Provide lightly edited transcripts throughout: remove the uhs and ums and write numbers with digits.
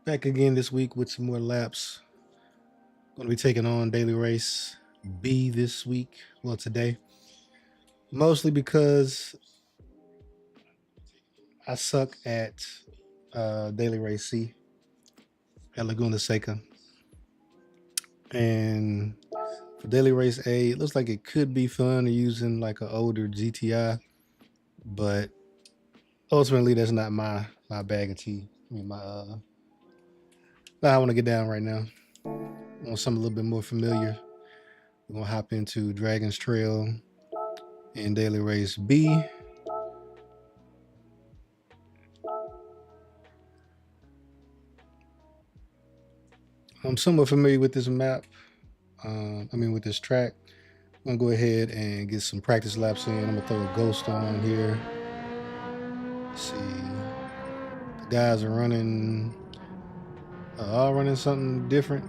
Back again this week with some more laps. Going to be taking on daily race B this week. Well, today. Mostly because I suck at daily race C at Laguna Seca. And for daily race A, it looks like it could be fun using like an older GTI. But ultimately, that's not my bag of tea. I mean, I want to get down right now. I want something a little bit more familiar. We're going to hop into Dragon's Trail in daily race B. I'm somewhat familiar with this map. With this track. I'm gonna go ahead and get some practice laps in. I'm gonna throw a ghost on here. Let's see, the guys are running, all running something different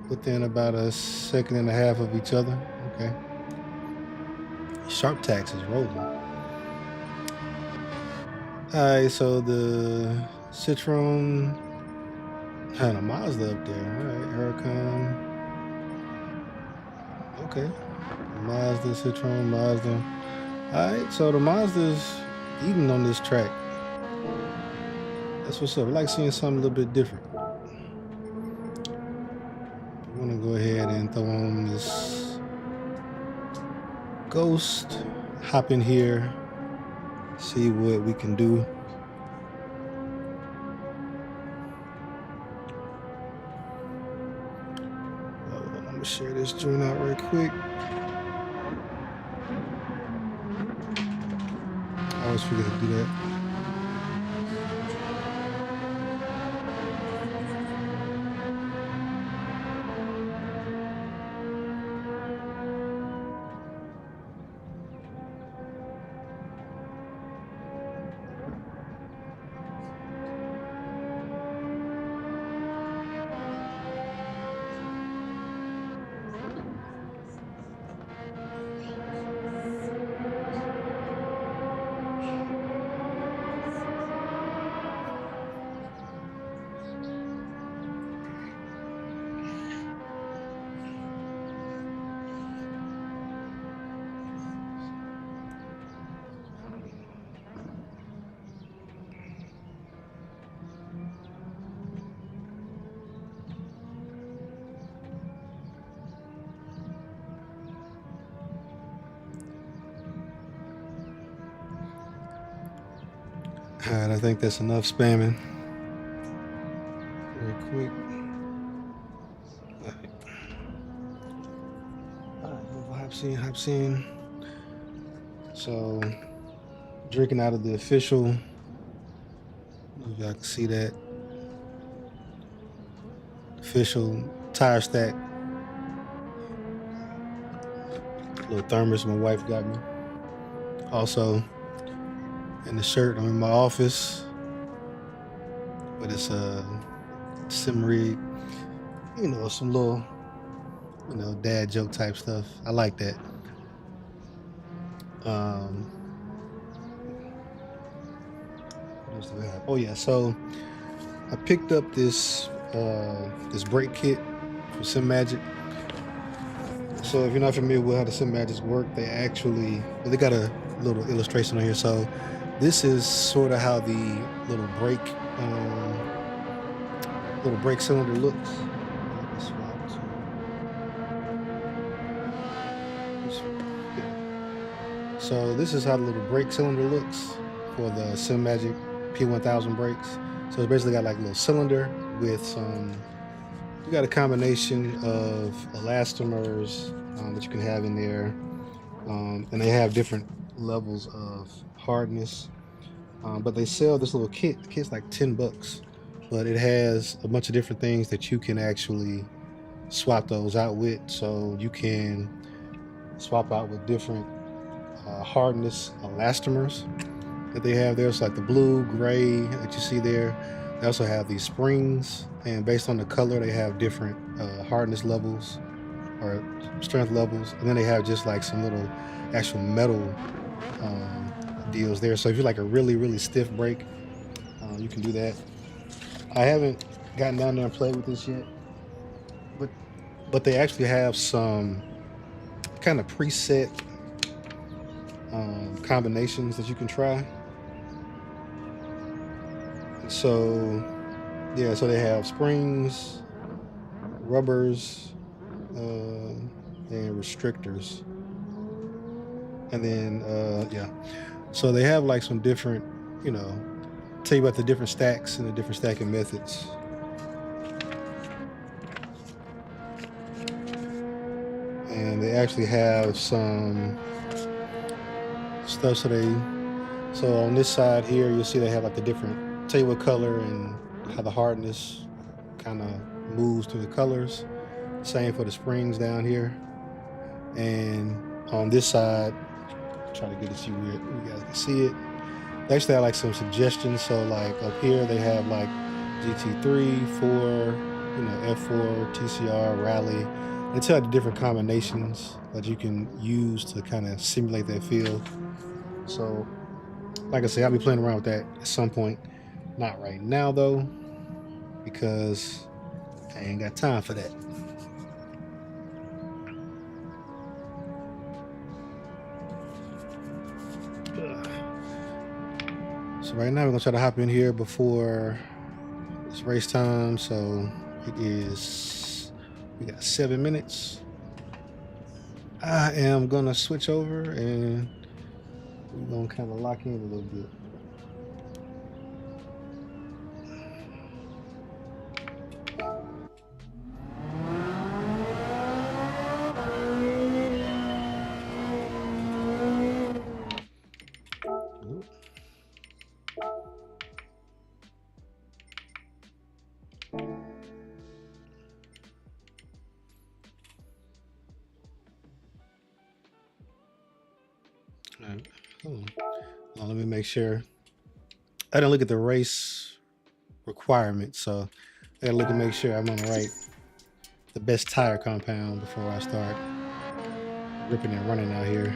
within about a second and a half of each other. Okay. Sharp Tax is rolling. Alright, so the Citroen and a Mazda up there. Alright, Huracan. Okay. Mazda, Citroen, Mazda. Alright, so the Mazda's eating on this track. That's what's up. I like seeing something a little bit different. I'm gonna go ahead and throw on this ghost, hop in here, see what we can do. I'm gonna share this joint out right quick. I always forget to do that. Alright, I think that's enough spamming. Very quick. Alright, hop scene. So, drinking out of the official. If y'all can see that. Official tire stack. Little thermos my wife got me. Also, in the shirt, I'm in my office, but it's a sim rig, some little, dad joke type stuff. I like that. What else do we have? Oh yeah, so I picked up this brake kit from Sim Magic. So if you're not familiar with how the Sim Magics work, they got a little illustration on here. So this is sort of how the little brake cylinder looks. So this is how the little brake cylinder looks for the Sim Magic P1000 brakes. So it's basically got like a little cylinder with you got a combination of elastomers that you can have in there. And they have different levels of hardness. But they sell this little kit. The kit's like $10, but it has a bunch of different things that you can actually swap those out with. So you can swap out with different hardness elastomers that they have there. It's like the blue, gray that you see there. They also have these springs, and based on the color, they have different hardness levels or strength levels. And then they have just like some little actual metal deals there. So if you're like a really, really stiff brake, you can do that. I haven't gotten down there and played with this yet, but they actually have some kind of preset combinations that you can try. So yeah, so they have springs, rubbers, and restrictors, and then yeah, so they have like some different, you know, tell you about the different stacks and the different stacking methods. And they actually have some stuff. So on this side here, you'll see they have like the different, tell you what color and how the hardness kind of moves through the colors. Same for the springs down here. And on this side, try to get it to you where you guys can see it. They actually have like some suggestions. So like up here, they have like GT3, 4, you know, F4, TCR, Rally. They tell you the different combinations that you can use to kind of simulate that feel. So like I said, I'll be playing around with that at some point. Not right now though, because I ain't got time for that. So right now we're gonna try to hop in here before it's race time. So it is, we got 7 minutes. I am gonna switch over and we're gonna kind of lock in a little bit. All right, hold on. Now, let me make sure. I didn't look at the race requirements, so I gotta look and make sure I'm on the best tire compound before I start ripping and running out here.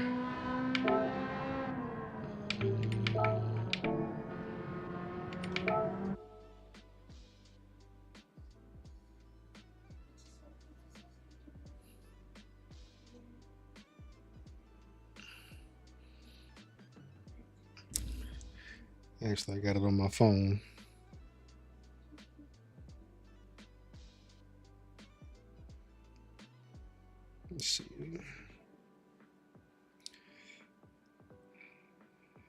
Actually, I got it on my phone. Let's see.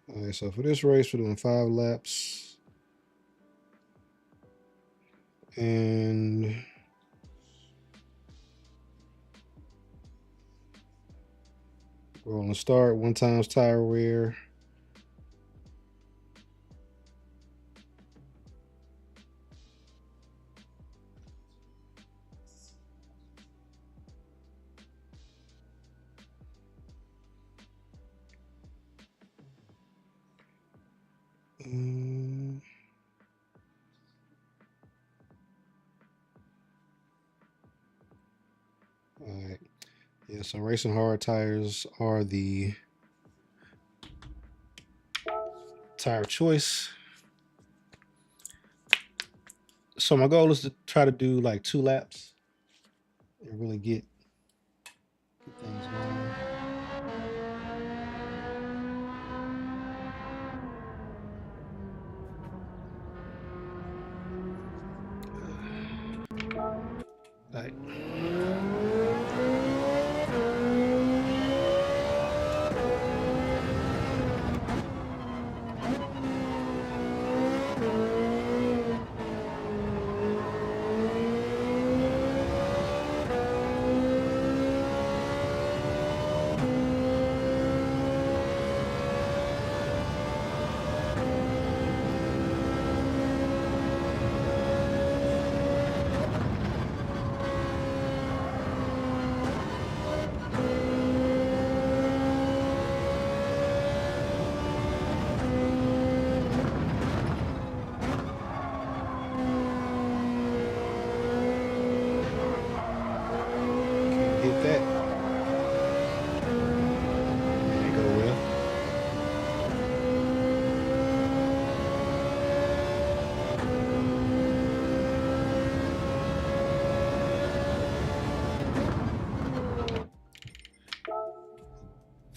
All right, so for this race, we're doing 5 laps. And we're going to start 1 times tire wear. All right. Yeah, so racing hard tires are the tire choice. So my goal is to try to do like 2 laps and really get things going. All right.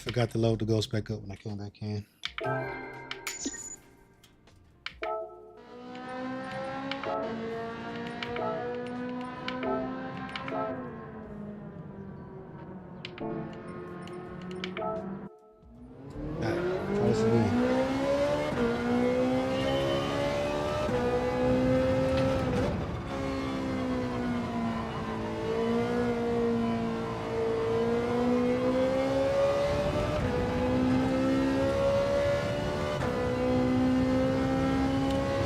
Forgot to load the ghost back up when I came back in. Try this again.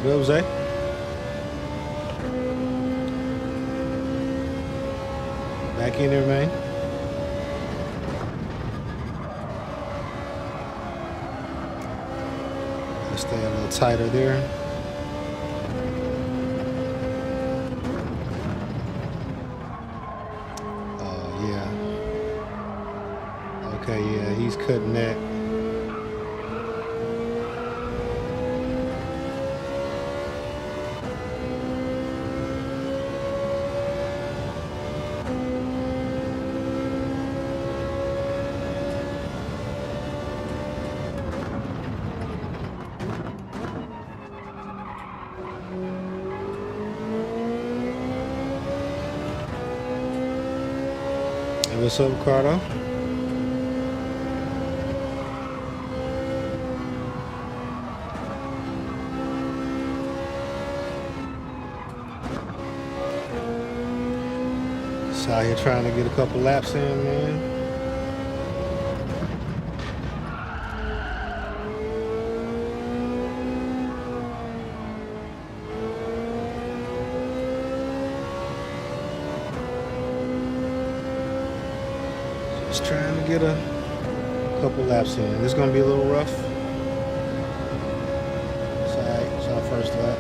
What up, Zay? Back in there, man. Let's stay a little tighter there. Yeah. Okay, yeah, he's cutting that. Hey, what's up, Ricardo? Just out here trying to get a couple laps in, man. Just trying to get a couple laps in. This is gonna be a little rough. It's alright, it's our first lap.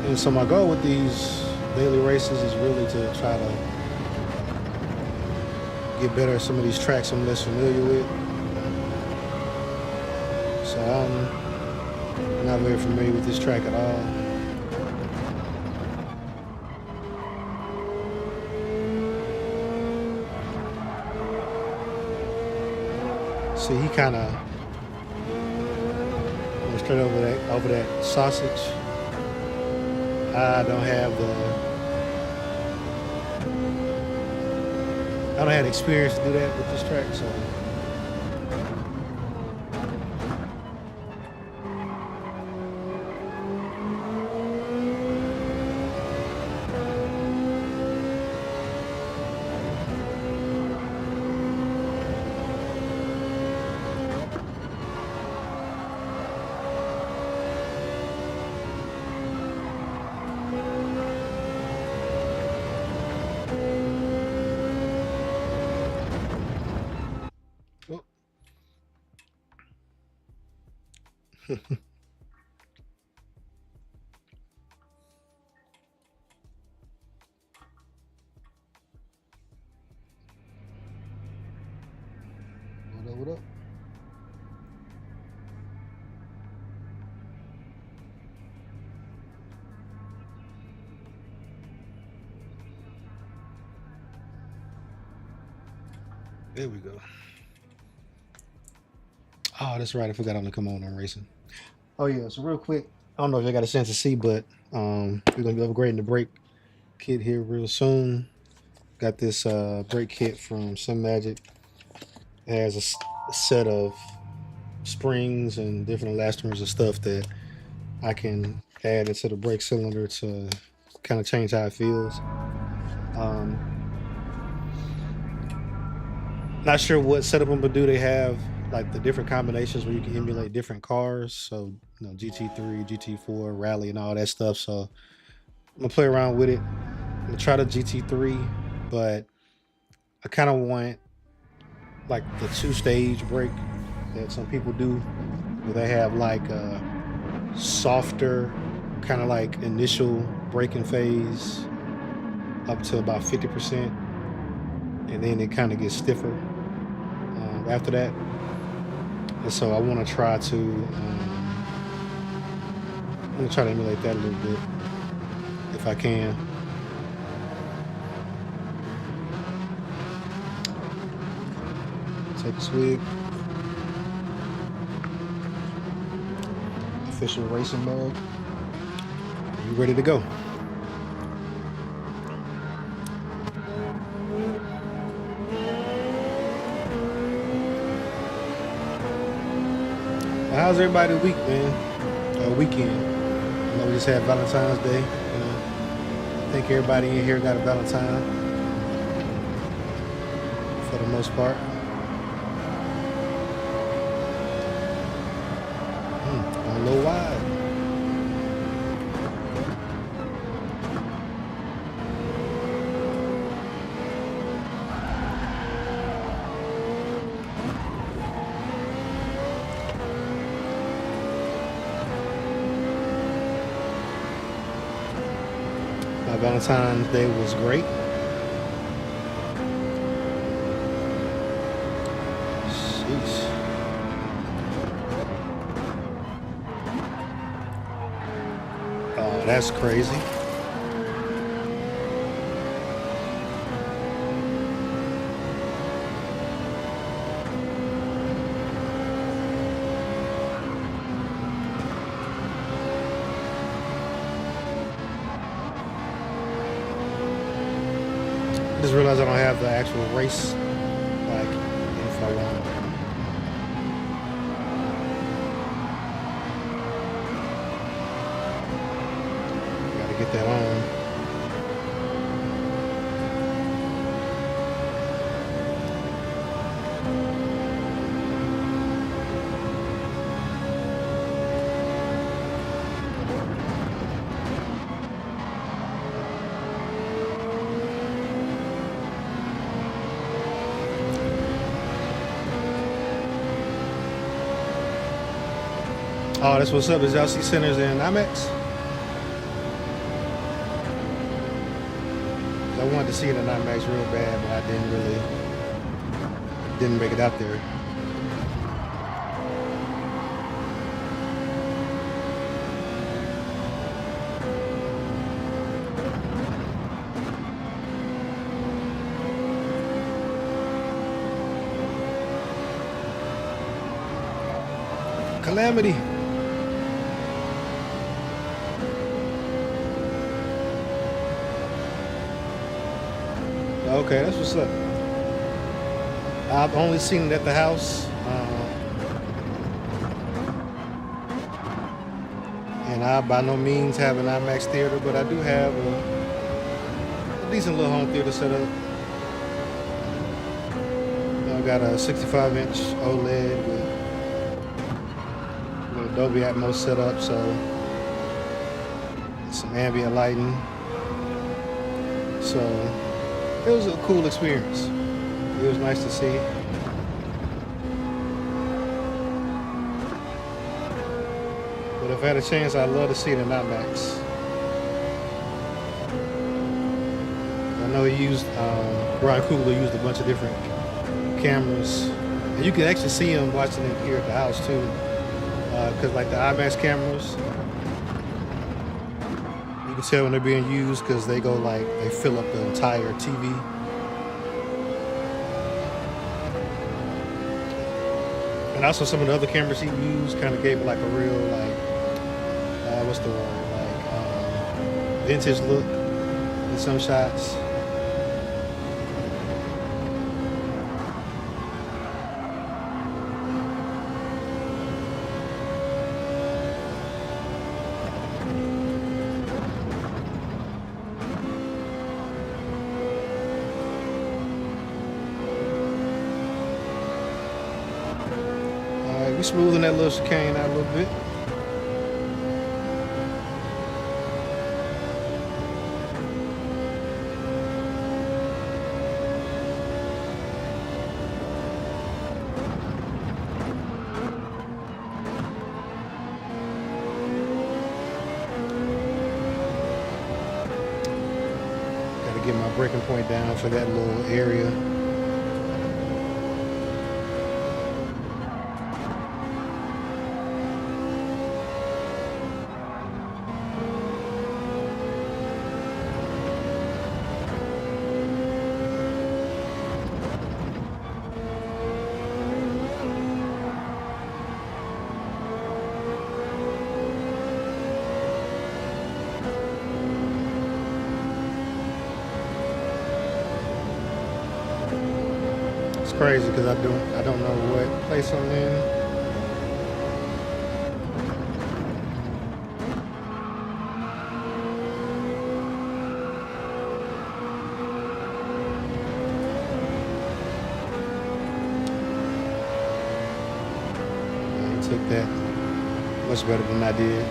And so my goal with these daily races is really to try to get better at some of these tracks I'm less familiar with. So I'm not very familiar with this track at all. See, he kind of went straight over that sausage. I don't have experience to do that with this track, so. What up? There we go. Oh, that's right. I forgot I'm gonna come on racing. Oh yeah, so real quick, I don't know if you got a chance to see, but we're gonna be upgrading the brake kit here real soon. Got this brake kit from Sim Magic. It has a set of springs and different elastomers and stuff that I can add into the brake cylinder to kind of change how it feels. Not sure what setup I'm gonna do. They have like the different combinations where you can emulate different cars. So, you know, GT3, GT4, Rally, and all that stuff. So I'm gonna play around with it. I'm gonna try the GT3, but I kind of want like the 2-stage brake that some people do, where they have like a softer kind of like initial braking phase up to about 50%, and then it kind of gets stiffer. after that. And so I want to try to emulate that a little bit if I can. Take a swig. Official racing mug. You ready to go? How's everybody's week, man? Weekend. You know, we just had Valentine's Day. I think everybody in here got a Valentine for the most part. I don't know why. My Valentine's Day was great. Sheesh. Oh, that's crazy. I just realized I don't have the actual race like info on. Gotta get that on. Oh, that's what's up. Did y'all see Sinners in IMAX? I wanted to see it in IMAX real bad, but I didn't make it out there. Calamity. Okay, that's what's up. I've only seen it at the house. And I by no means have an IMAX theater, but I do have a decent little home theater set up. I got a 65-inch OLED with Dolby Atmos set up, so some ambient lighting. So it was a cool experience. It was nice to see. But if I had a chance, I'd love to see it in IMAX. I know he used, Brian Coogler used a bunch of different cameras. And you can actually see him watching it here at the house too. Because like the IMAX cameras, you can tell when they're being used because they go like, they fill up the entire TV. And also some of the other cameras he used kind of gave it like a real like, what's the word, like vintage look in some shots. We smoothing that little chicane out a little bit. Gotta get my braking point down for that little area. crazy because I don't know what place I'm in. I took that much better than I did.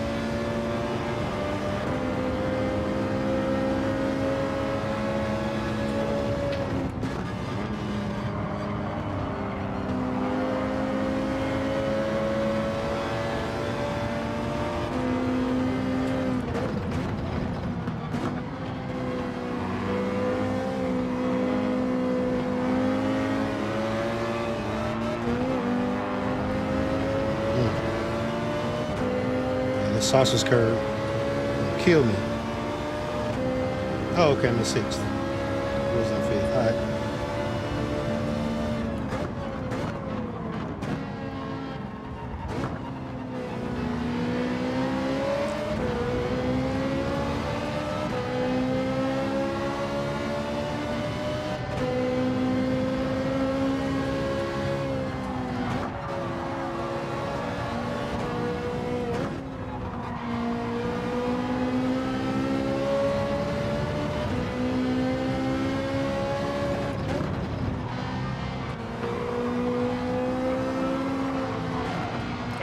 The sausage curve killed me. Oh, okay, I'm in 6th. What was I, 5th? All right.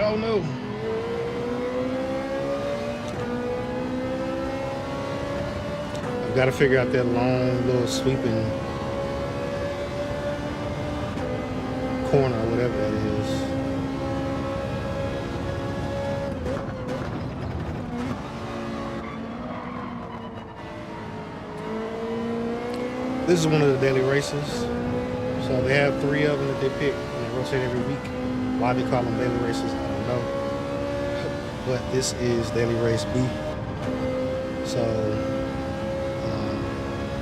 Oh no. I've got to figure out that long little sweeping corner or whatever that is. This is one of the daily races. So they have 3 of them that they pick and they rotate every week. Why they call them daily races, I don't know. But this is daily race B. So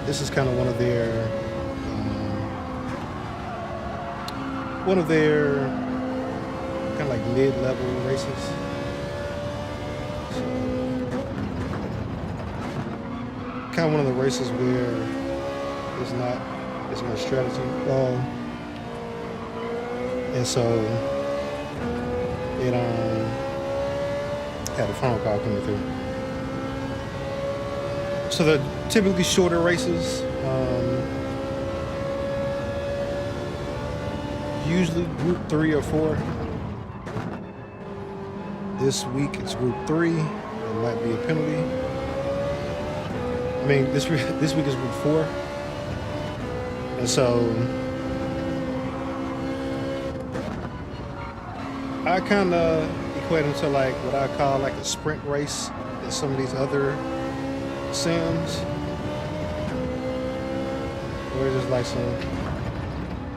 this is kind of one of their kind of like mid-level races. So, kind of one of the races where there's not as much strategy involved, and so it had a phone call coming through. So they're typically shorter races. Usually group 3 or 4. This week it's group 3. It might be a penalty. I mean, this week is group 4. And so I kind of equate them to like what I call like a sprint race in some of these other sims, where it's just like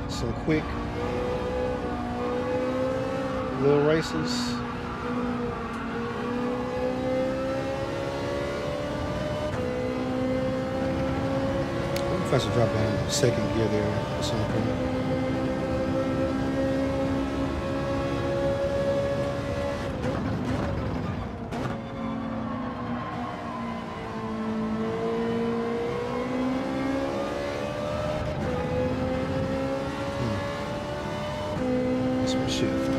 some quick little races. I wonder if I should drop down 2nd gear there at some point. That's my shift.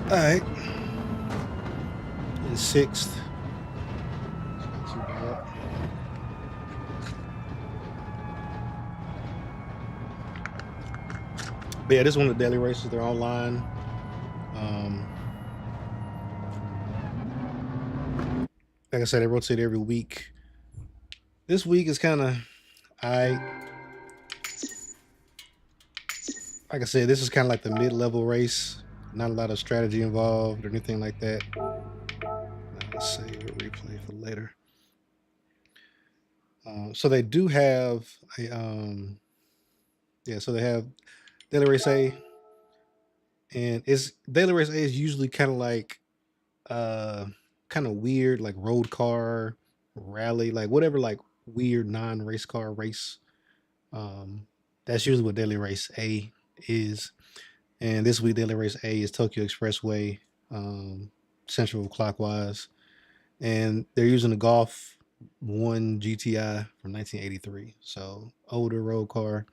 All right, in 6th. Not too bad. But yeah, this is one of the daily races. They're online. Like I said, they rotate every week. This week is kind of, like I said, this is kind of like the mid-level race. Not a lot of strategy involved or anything like that. Let's save a replay for later. So they do have a so they have daily race A, and daily race A is usually kind of like kind of weird, like road car rally, like whatever, like weird non-race car race. That's usually what daily race A is. And this week daily race A is Tokyo Expressway, central clockwise. and they're using the Golf 1 GTI from 1983. So older road car,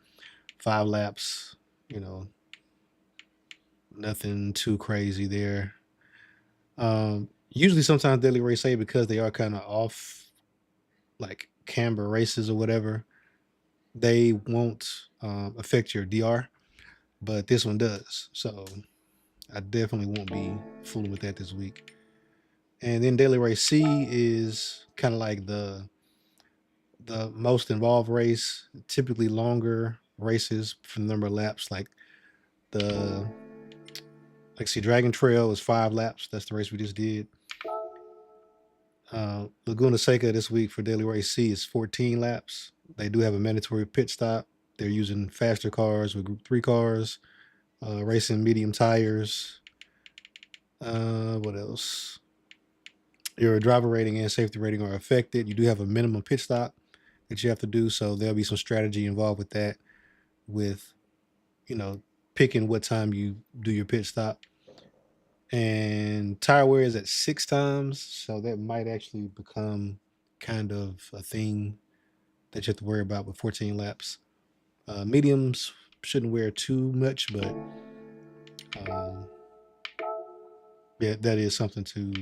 5 laps. You know, nothing too crazy there. Usually, sometimes daily race say because they are kind of off, like camber races or whatever, they won't affect your DR, but this one does. So I definitely won't be fooling with that this week. And then daily race C is kind of like the most involved race, typically longer races for the number of laps. The see, Dragon Trail is 5 laps. That's the race we just did. Laguna Seca this week for daily race C is 14 laps. They do have a mandatory pit stop. They're using faster cars with Group 3 cars, racing medium tires. What else? Your driver rating and safety rating are affected. You do have a minimum pit stop that you have to do, so there'll be some strategy involved with that, with picking what time you do your pit stop. And tire wear is at 6 times, so that might actually become kind of a thing that you have to worry about with 14 laps. Mediums shouldn't wear too much, but yeah, that is something to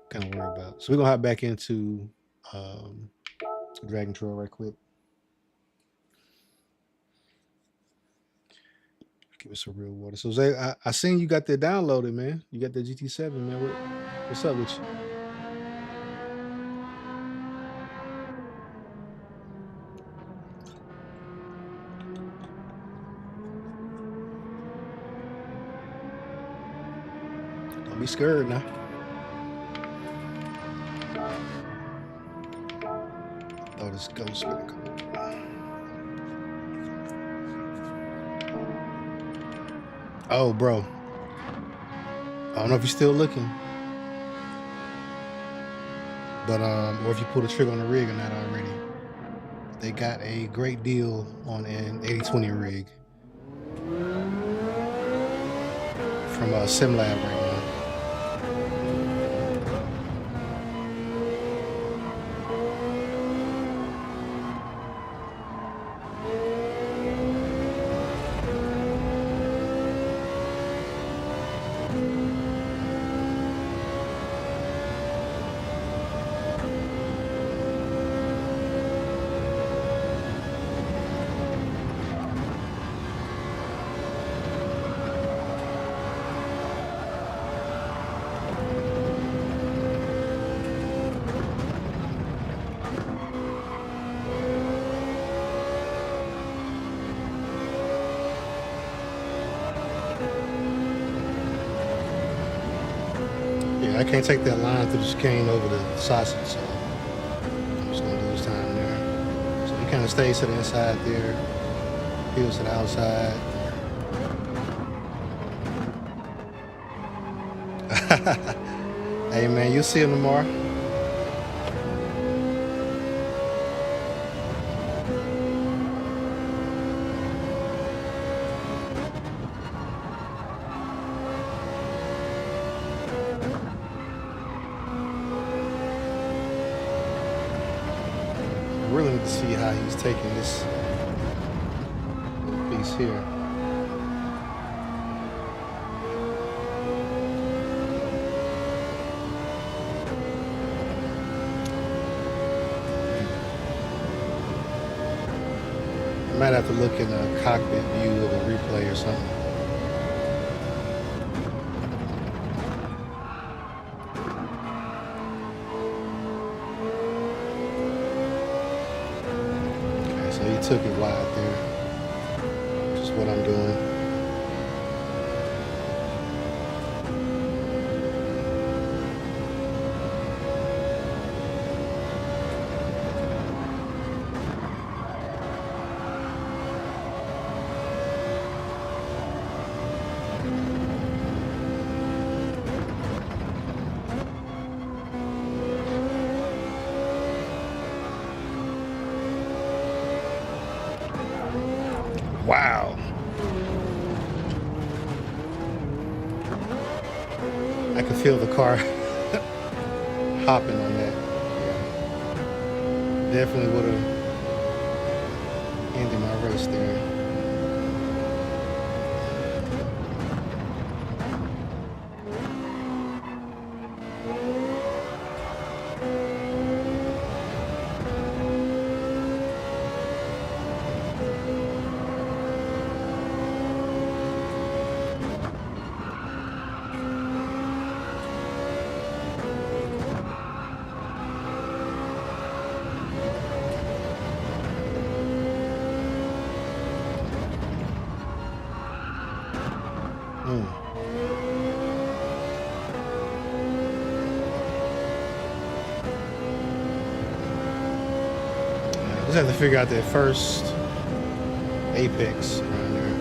kind of worry about. So we're gonna hop back into Dragon Trail right quick. Give us some real water. So Zay, I seen you got that downloaded, man. You got the GT7, man. What's up with you? Don't be scared now. Oh, this ghost gonna come over. Oh, bro. I don't know if you're still looking, but or if you pulled the trigger on the rig or not already. They got a great deal on an 8020 rig from SimLab right now. I can't take that line through the chicane over the sausage, so I'm just gonna lose time there. So he kind of stays to the inside there, peels to the outside. Hey man, you'll see him tomorrow. Really need to see how he's taking this piece here. I might have to look in a cockpit view of a replay or something. He took it wide there. Just what I'm doing. Wow. I can feel the car hopping on that. Yeah. Definitely would have ended my race there. Just have to figure out that first apex around there.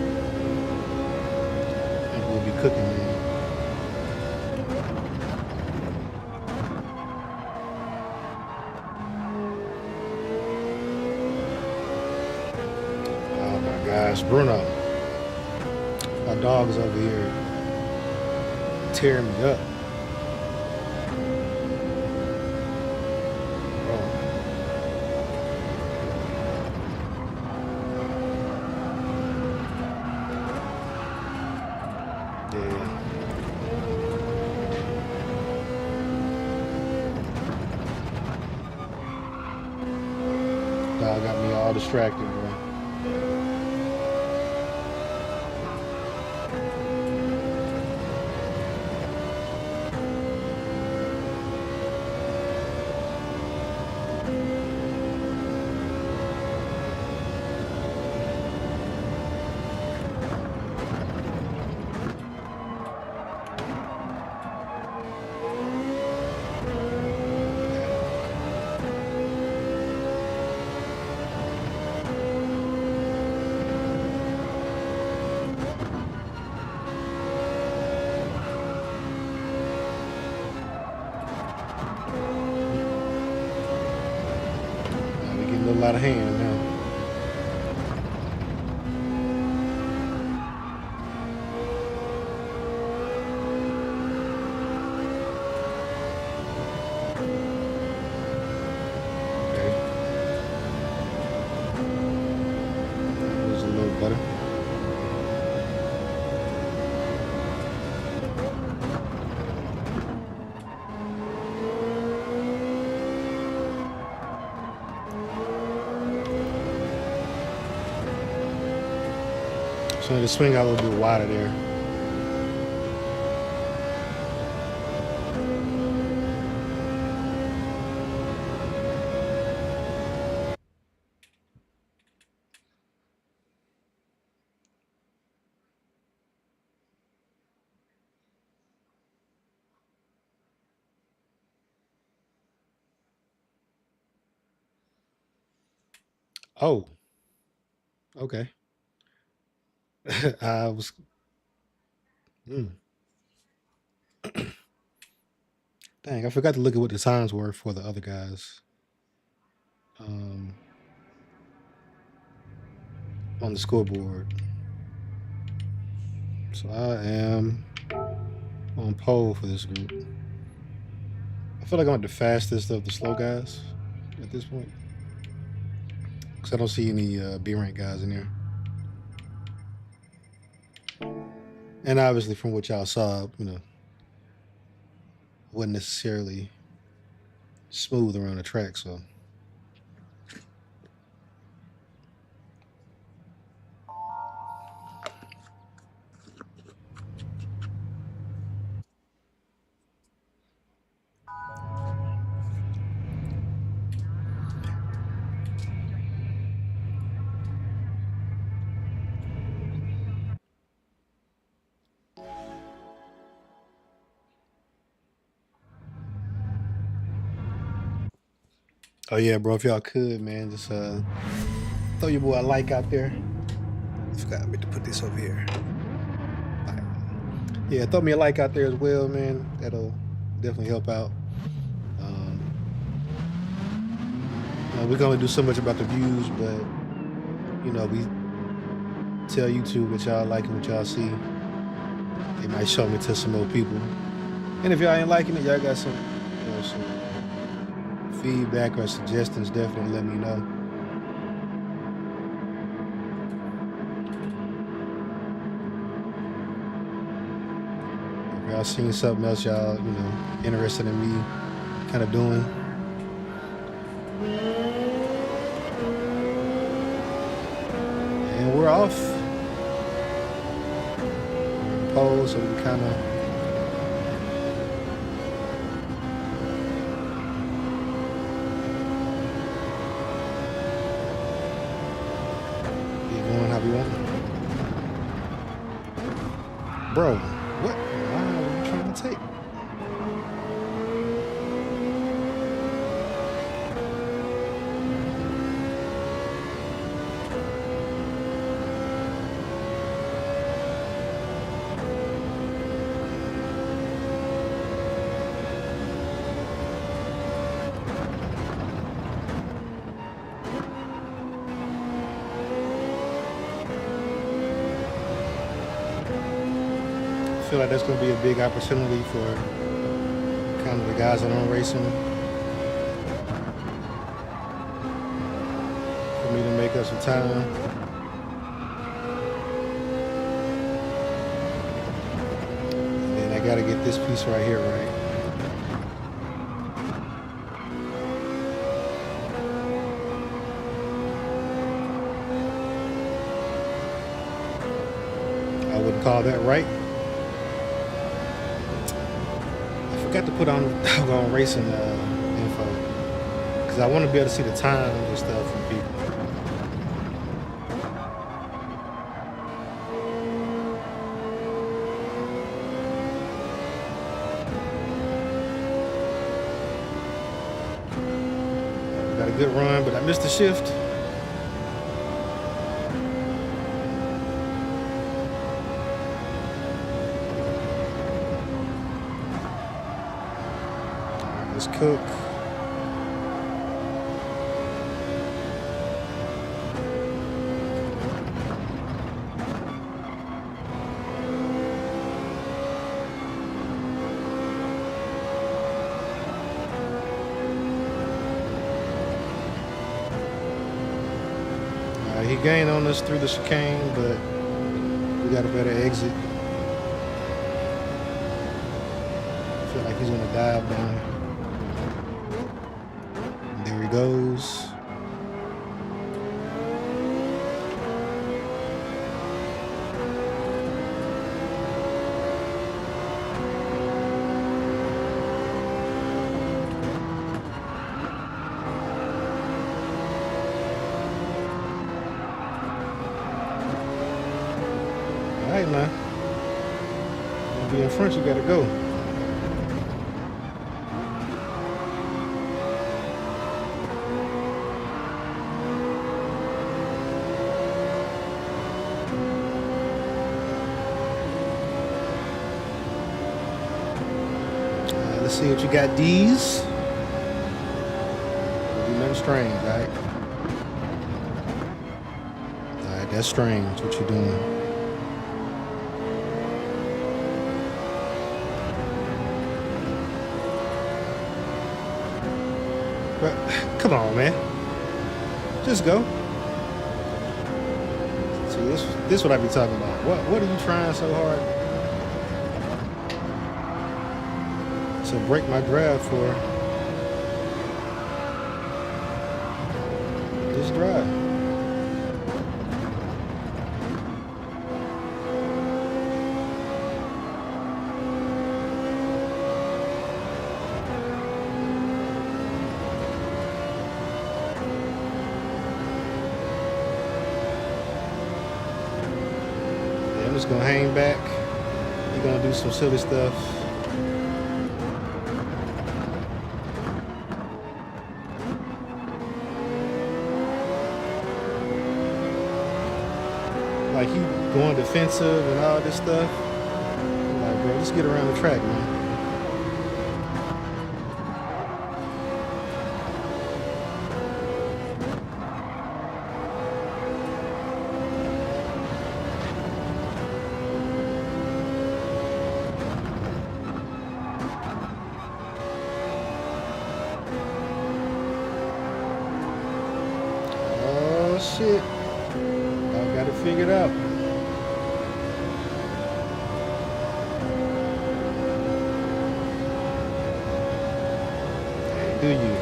I think we'll be cooking, man. Oh my gosh, Bruno. My dog's over here tearing me up. Dog got me all distracted, bro. A little out of hand now. Okay. There's a little butter. So the swing out a little bit wider there. Oh, okay. I was. Dang, I forgot to look at what the times were for the other guys. Um, on the scoreboard. So I am on pole for this group. I feel like I'm the fastest of the slow guys at this point. Because I don't see any B rank guys in there. And obviously, from what y'all saw, wasn't necessarily smooth around the track. So, oh yeah, bro, if y'all could, man, just throw your boy a like out there. I forgot to put this over here. Right. Yeah, throw me a like out there as well, man. That'll definitely help out. We can only do so much about the views, but we tell YouTube what y'all like and what y'all see. It might show me to some more people. And if y'all ain't liking it, y'all got some feedback or suggestions, definitely let me know. If y'all seen something else y'all, interested in me kind of doing. And we're off. We're in pole, so we can kind of get going how we want. Bro, what line are you trying to take? I feel like that's going to be a big opportunity for kind of the guys that I'm racing, for me to make up some time. And then I got to get this piece right here right. I wouldn't call that right. Got to put on doggone racing info because I want to be able to see the times and stuff from people. Got a good run, but I missed the shift. Let's cook. He gained on us through the chicane, but we got a better exit. I feel like he's gonna dive down. There he goes. All right, man. To be in front, you gotta go. Let's see what you got, D's. Do nothing strange, right? Alright, that's strange what you're doing. But come on, man. Just go. See, this what I be talking about. What are you trying so hard to break my drive for? Just drive. Yeah, I'm just gonna hang back. You're gonna do some silly stuff. Like you going defensive and all this stuff. I'm like, bro, just get around the track, man. figured out. Hey, do you?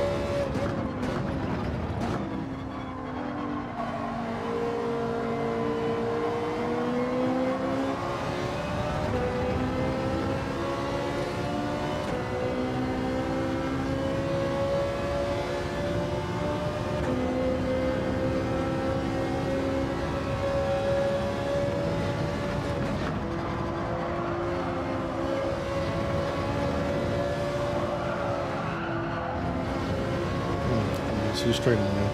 Too straight on there.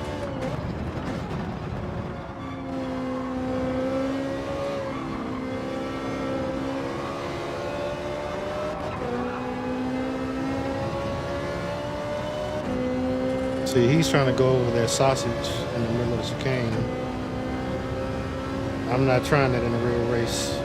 See, he's trying to go over that sausage in the middle of the chicane. I'm not trying that in a real race.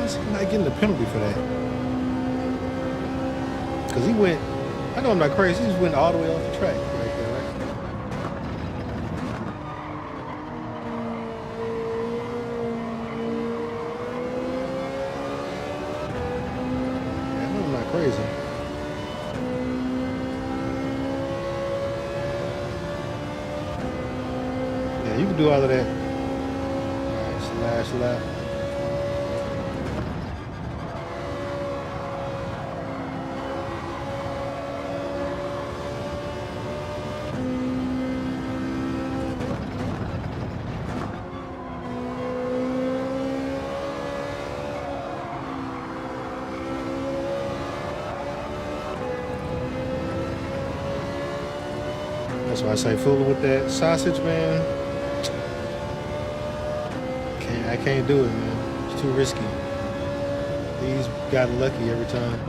He's not getting the penalty for that. Because he went, I know I'm not crazy, he just went all the way off the track right there, right? I know I'm not crazy. Yeah, you can do all of that. All right, last lap. That's why I say fooling with that sausage, man. I can't do it, man. It's too risky. He's got lucky every time.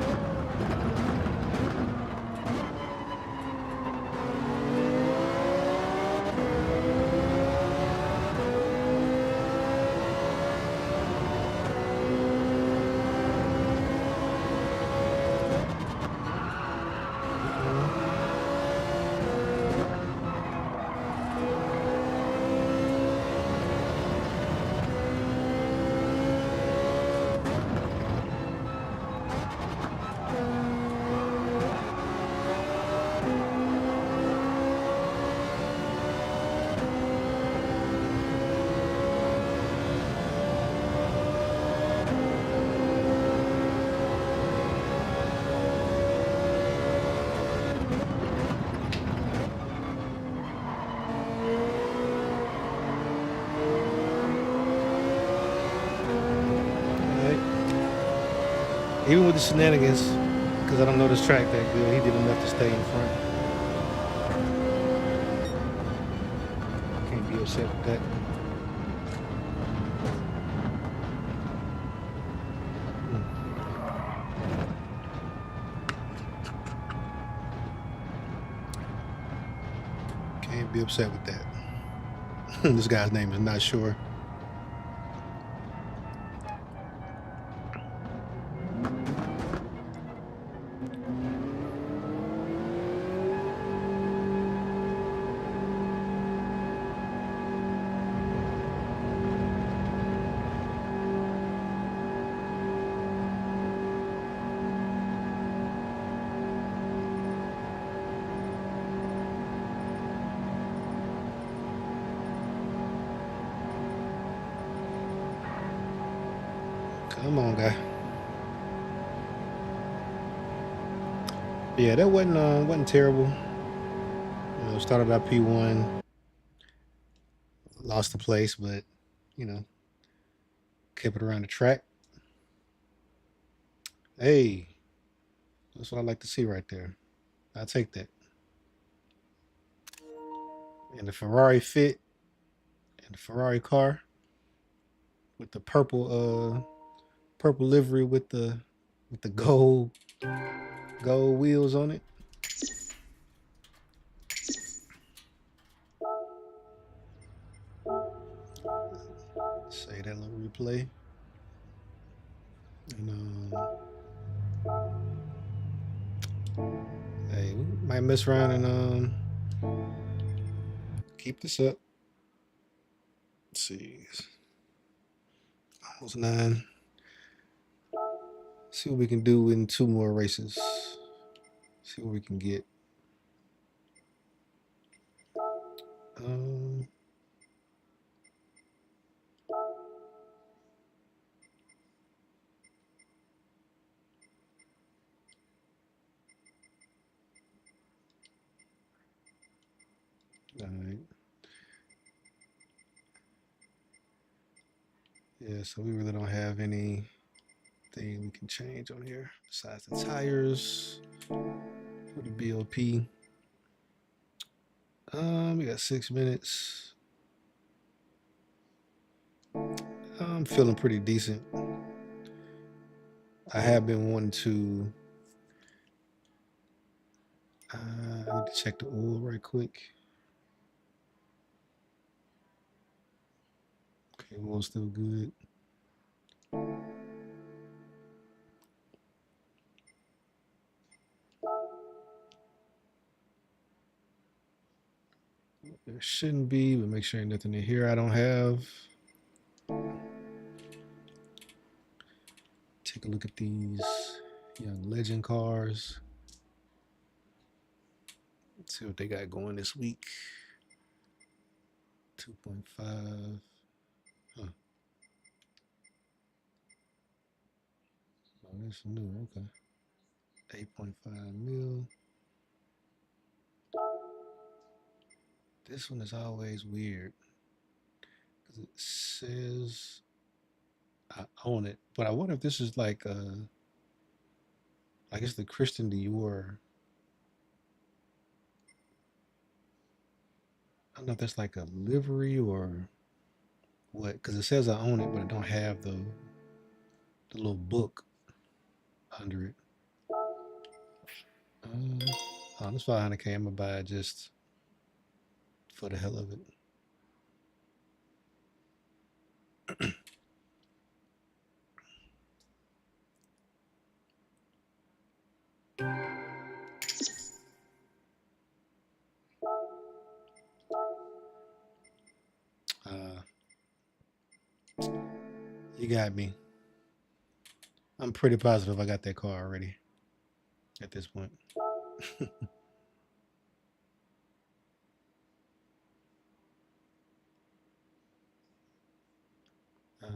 Even with the shenanigans, because I don't know this track that good, he did enough to stay in front. Can't be upset with that. Can't be upset with that. This guy's name is not sure. Come on, guy. Yeah, that wasn't terrible. You know, started out P1, lost the place, but you know, kept it around the track. Hey, that's what I like to see right there. I'll take that. And the Ferrari fit and the Ferrari car with the purple livery with the gold wheels on it. Say that little replay. And hey, we might mess around and keep this up. Let's see, almost 9. See what we can do in 2 more races. See what we can get. Um, all right. Yeah, so we really don't have anything we can change on here besides the tires for the BOP. We got 6 minutes. I'm feeling pretty decent. I have been wanting to. I need to check the oil right quick. Okay, oil's still good. There shouldn't be, but make sure ain't nothing in here I don't have. Take a look at these young legend cars. Let's see what they got going this week. 2.5. Huh. Oh, that's new. Okay. 8.5 mil. This one is always weird because it says I own it, but I wonder if this is like I guess the Christian Dior. I don't know if that's like a livery or what, because it says I own it, but I don't have the little book under it. Oh, this 500K, I'm gonna buy it just for the hell of it. Uh, you got me. I'm pretty positive I got that car already at this point. uh,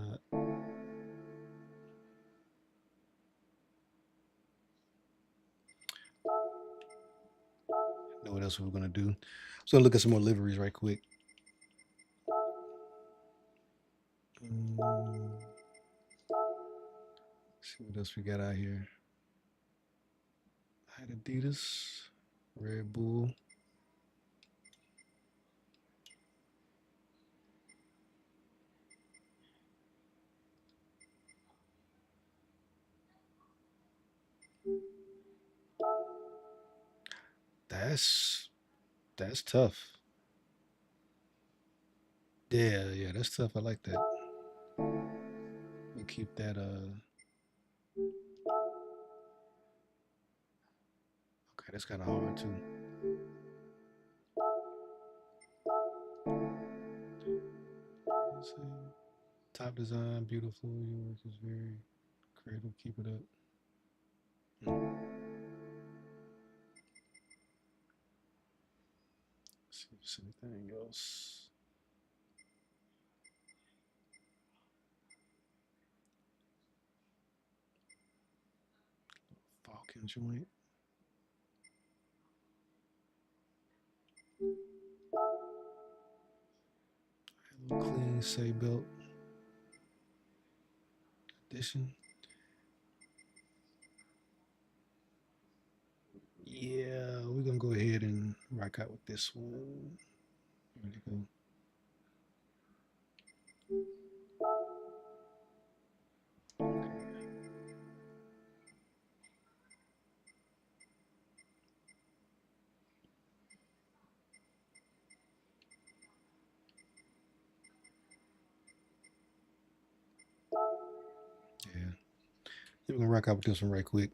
know what else we're gonna do? So look at some more liveries right quick. See what else we got out here. I had Adidas, Red Bull. That's that's tough. Yeah, that's tough. I like that. We'll keep that. Okay, that's kind of hard too. Let's see. Top design, beautiful. Your work is very creative. Keep it up. Let's see if there's anything else. Falcon joint. A little clean say belt addition. Yeah, we're gonna go ahead and rock out with this one. There we go. Yeah, we're gonna rock out with this one right quick.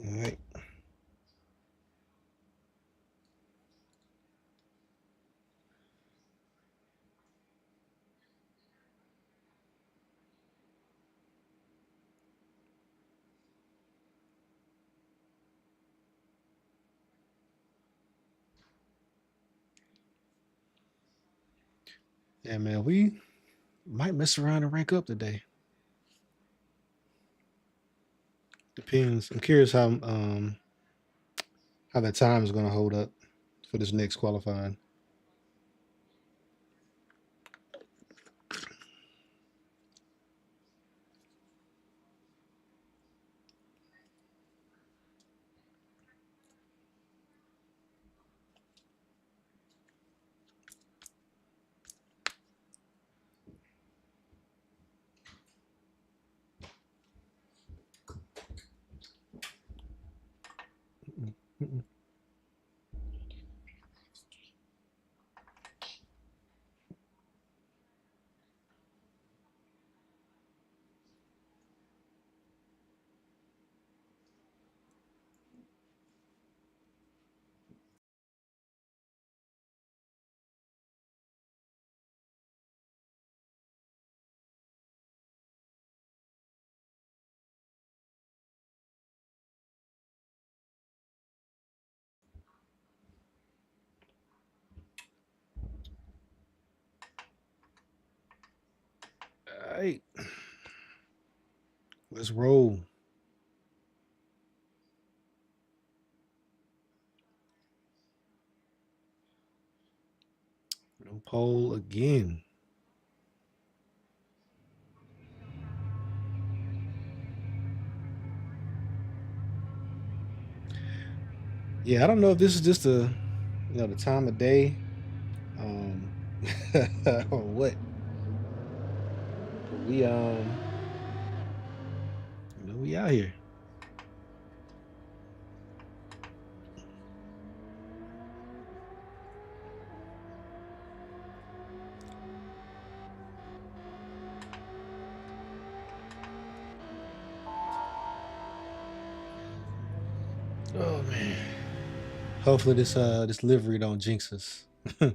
All right. Yeah, man, we might mess around and rank up today. Depends. I'm curious how that time is gonna hold up for this next qualifying. All right, let's roll. No pole again. Yeah, I don't know if this is just the time of day, um, or what. But we out here. Oh man. Hopefully this livery don't jinx us. Mm.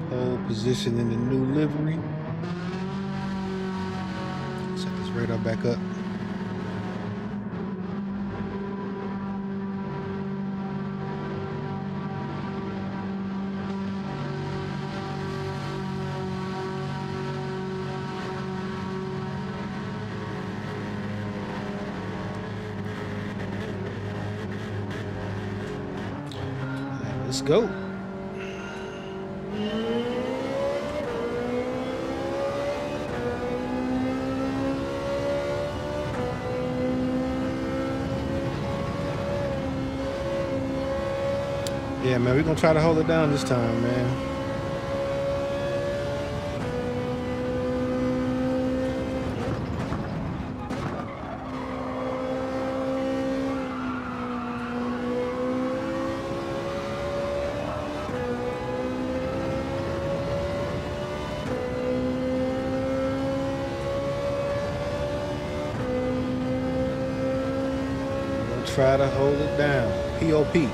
Pole position in the new livery. Set this radar back up. Let's go. Yeah, man, we're gonna try to hold it down this time, man. We'll try to hold it down. POP.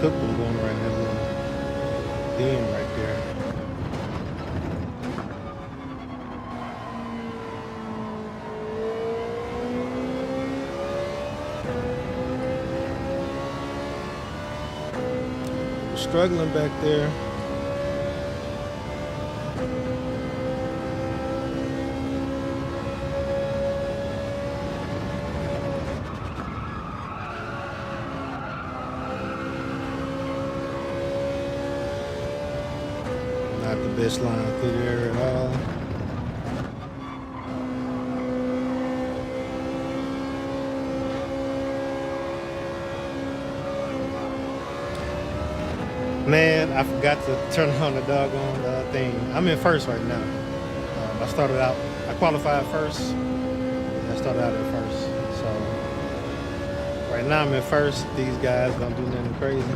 Cook them going right in that little den right there. We're struggling back there. Not the best line through there at all. Man, I forgot to turn on the doggone thing. I'm in first right now. I started out, I qualified first. I started out at first. So right now I'm in first. These guys don't do nothing crazy.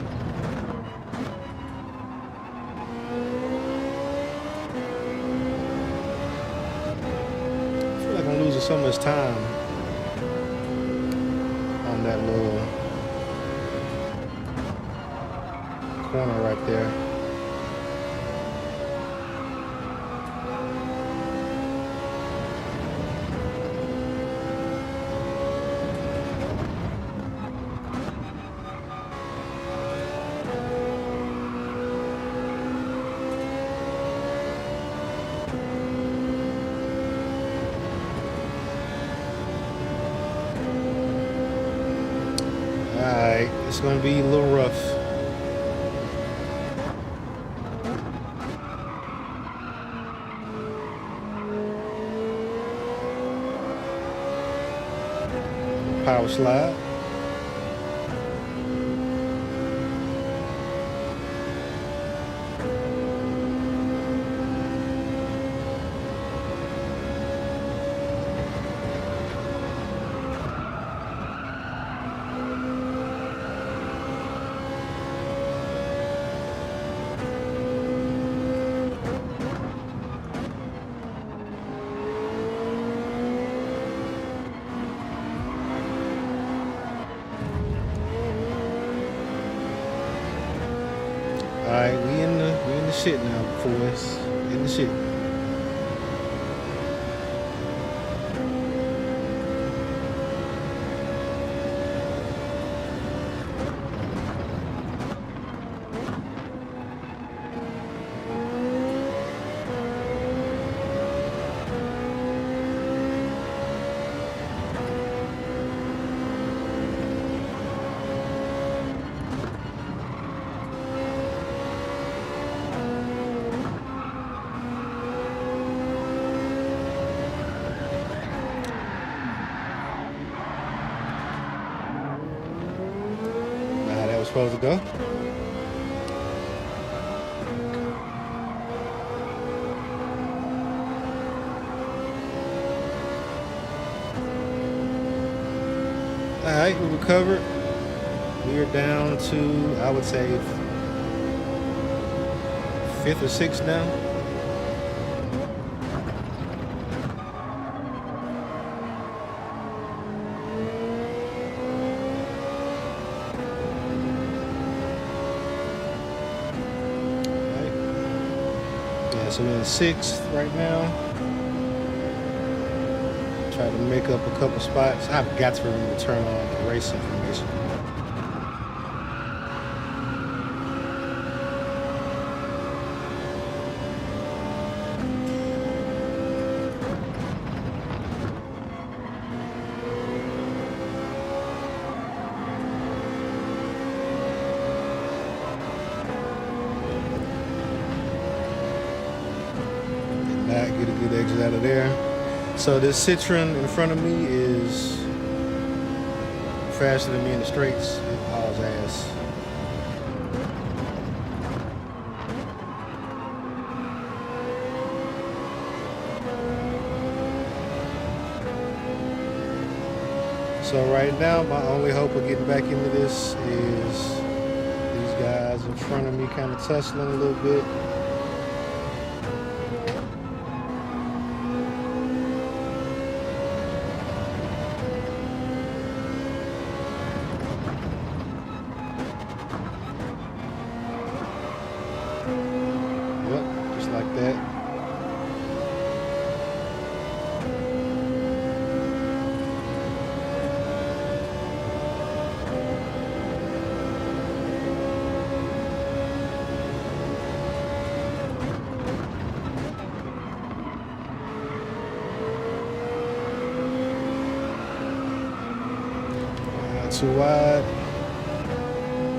I'm losing so much time on that little corner right there. Alright, it's going to be a little rough. Power slide. Alright, we in the shit now, boys. In the shit. Supposed to go. Alright, we recovered. We are down to, I would say, 5th or 6th now. So we're in 6th right now. Try to make up a couple spots. I've got to remember to turn on the race information. Get a good exit out of there. So this Citroen in front of me is faster than me in the straights. It hauls ass. So right now, my only hope of getting back into this is these guys in front of me kind of tussling a little bit. Too wide.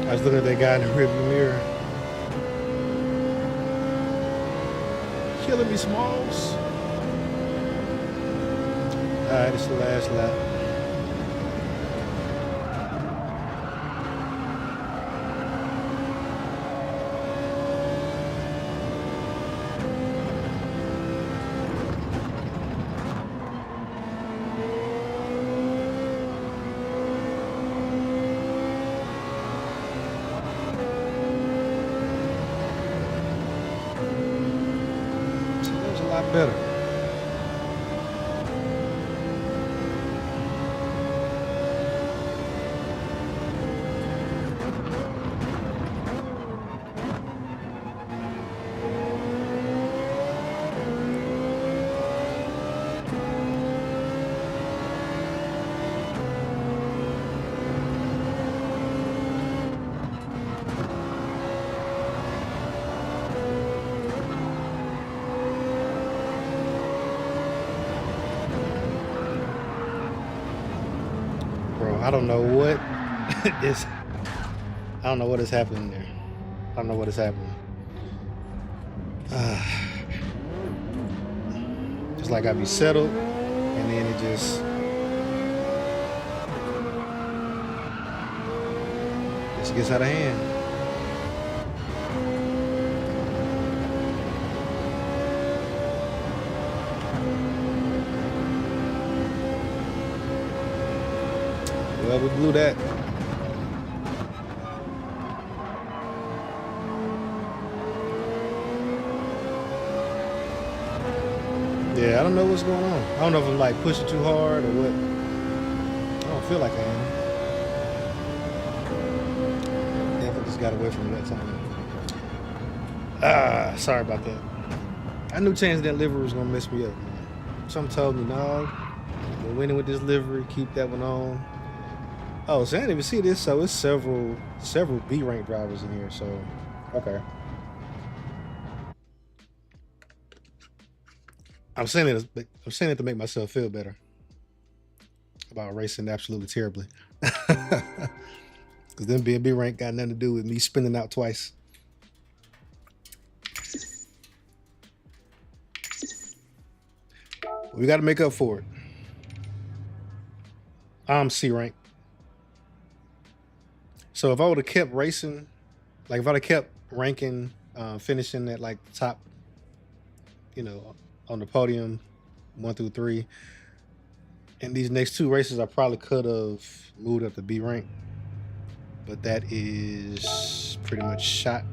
I was looking at that guy in the rearview mirror. Killing me, Smalls. Alright, it's the last lap. Better. I don't know what is. I don't know what is happening there. I don't know what is happening. Just like I be settled, and then it just gets out of hand. Well, we blew that. Yeah, I don't know what's going on. I don't know if I'm like pushing too hard or what. I don't feel like I am. Yeah, I just got away from me that time. Sorry about that. I knew changing that livery was gonna mess me up, man. Something told me, no, we're winning with this livery, keep that one on. Oh, so I didn't even see this. So it's several B rank drivers in here. So, okay. I'm saying it to make myself feel better about racing absolutely terribly. Because then being B rank got nothing to do with me spinning out twice. We got to make up for it. I'm C rank. So if I would have kept racing, like if I'd have kept ranking, finishing at like top, on the podium, 1 through 3, in these next 2 races, I probably could have moved up to B rank, but that is pretty much shot.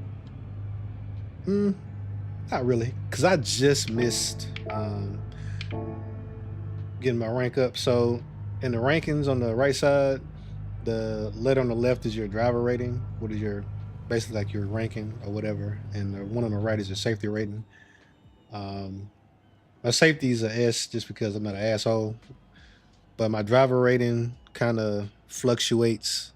Not really, because I just missed getting my rank up. So in the rankings on the right side, the letter on the left is your driver rating, what is your basically like your ranking or whatever, and the one on the right is your safety rating. Um, my safety is a S just because I'm not an asshole, but my driver rating kind of fluctuates.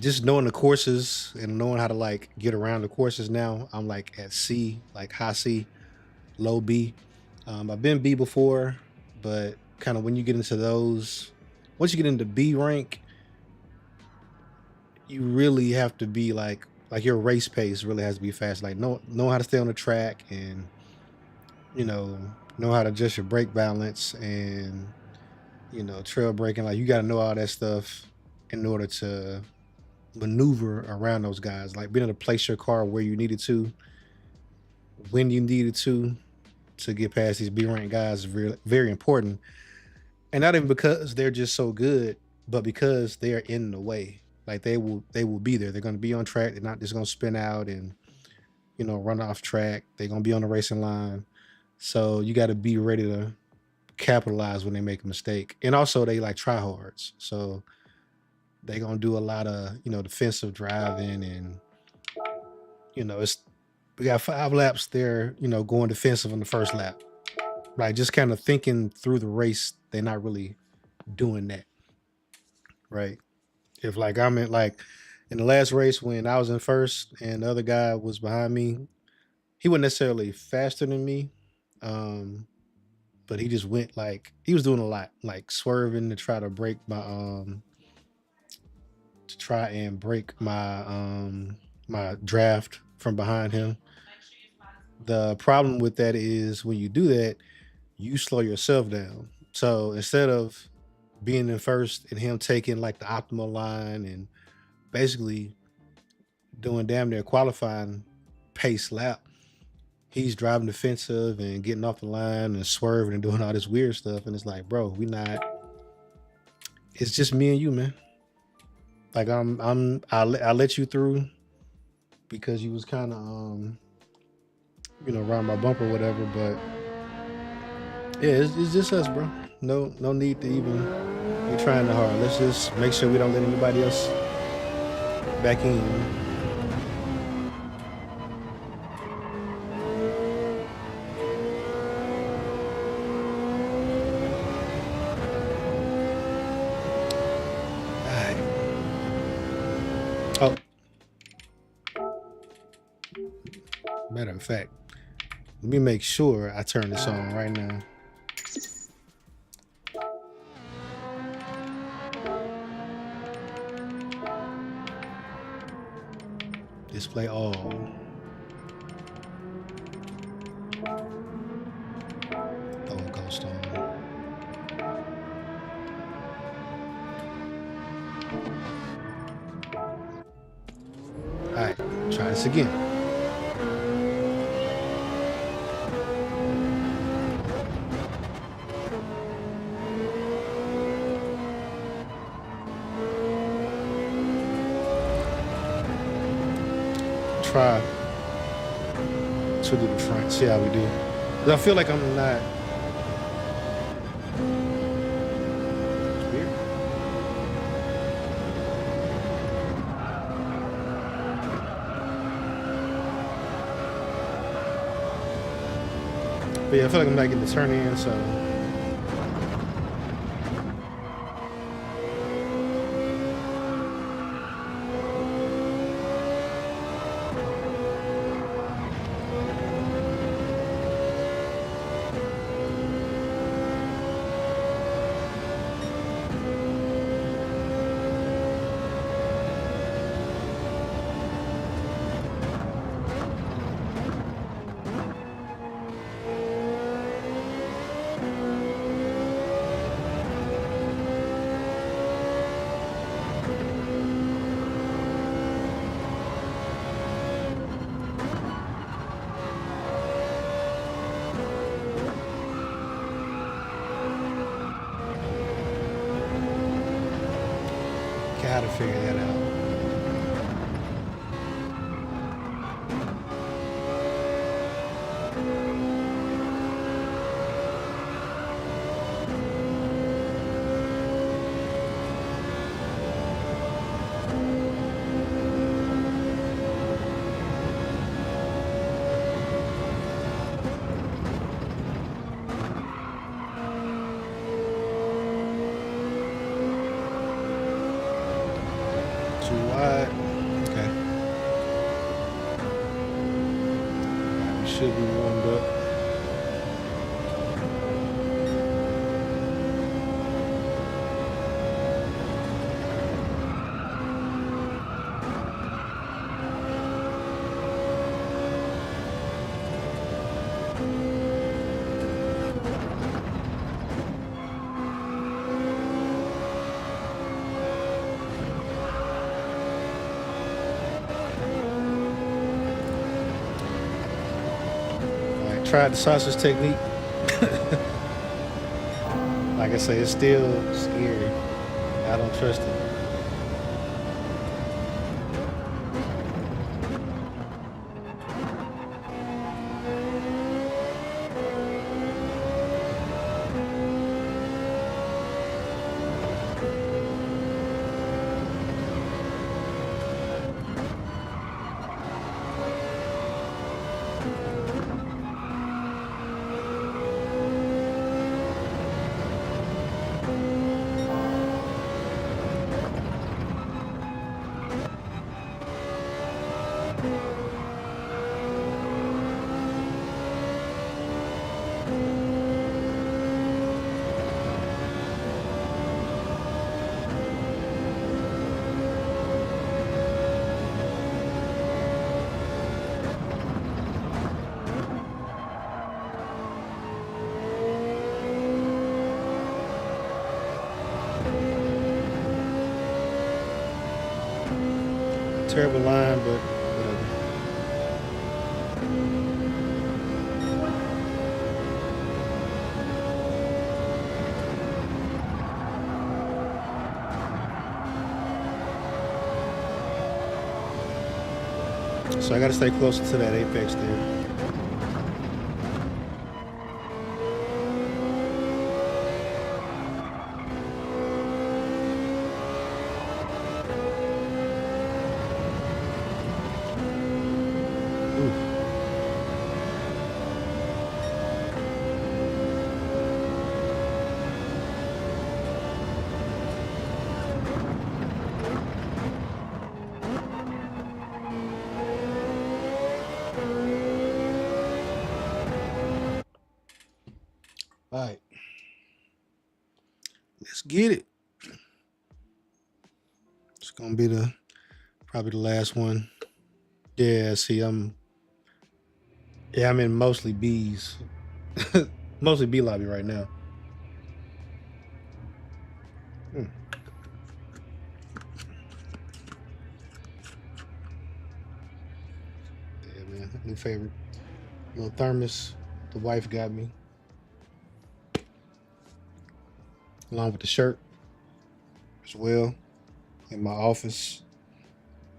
Just knowing the courses and knowing how to like get around the courses now, I'm like at C, like high C, low B. I've been B before, but kind of when you get into those, once you get into B rank, you really have to be like your race pace really has to be fast. Like know how to stay on the track and know how to adjust your brake balance and trail braking. Like you got to know all that stuff in order to maneuver around those guys. Like being able to place your car where you needed to, when you needed to get past these B rank guys is very very important. And not even because they're just so good, but because they are in the way. Like they will be there. They're going to be on track. They're not just going to spin out and run off track. They're going to be on the racing line. So you got to be ready to capitalize when they make a mistake. And also they like tryhards. So they're going to do a lot of defensive driving, and it's we got 5 laps there. Going defensive on the first lap. Like just kind of thinking through the race. They're not really doing that, right? If like I'm in the last race when I was in first and the other guy was behind me, he wasn't necessarily faster than me, um, but he just went like he was doing a lot, like swerving to try to break my to try and break my draft from behind him. The problem with that is when you do that, you slow yourself down. So instead of being in first and him taking like the optimal line and basically doing damn near qualifying pace lap, he's driving defensive and getting off the line and swerving and doing all this weird stuff. And it's like, bro, we not. It's just me and you, man. Like I let you through because you was kind of around my bumper or whatever. But yeah, it's just us, bro. No need to even be trying to hard. Let's just make sure we don't let anybody else back in. Oh, matter of fact, let me make sure I turn this on right now. Display all. Oh, ghost on. All right, try this again. Try to do the front. See how we do. 'Cause I feel like I'm not. It's weird. But yeah, I feel like I'm not getting the turn in, so. Gotta figure that out. too wide. Okay. We should be warmed up. Tried the sausage technique. Like I say, it's still scary. I don't trust it. Terrible line, but whatever. So I got to stay closer to that apex there. All right, let's get it. It's gonna be probably the last one. Yeah, see, I'm in mostly B's, mostly B lobby right now. Yeah, man, new favorite. Little thermos. The wife got me, along with the shirt as well. In my office.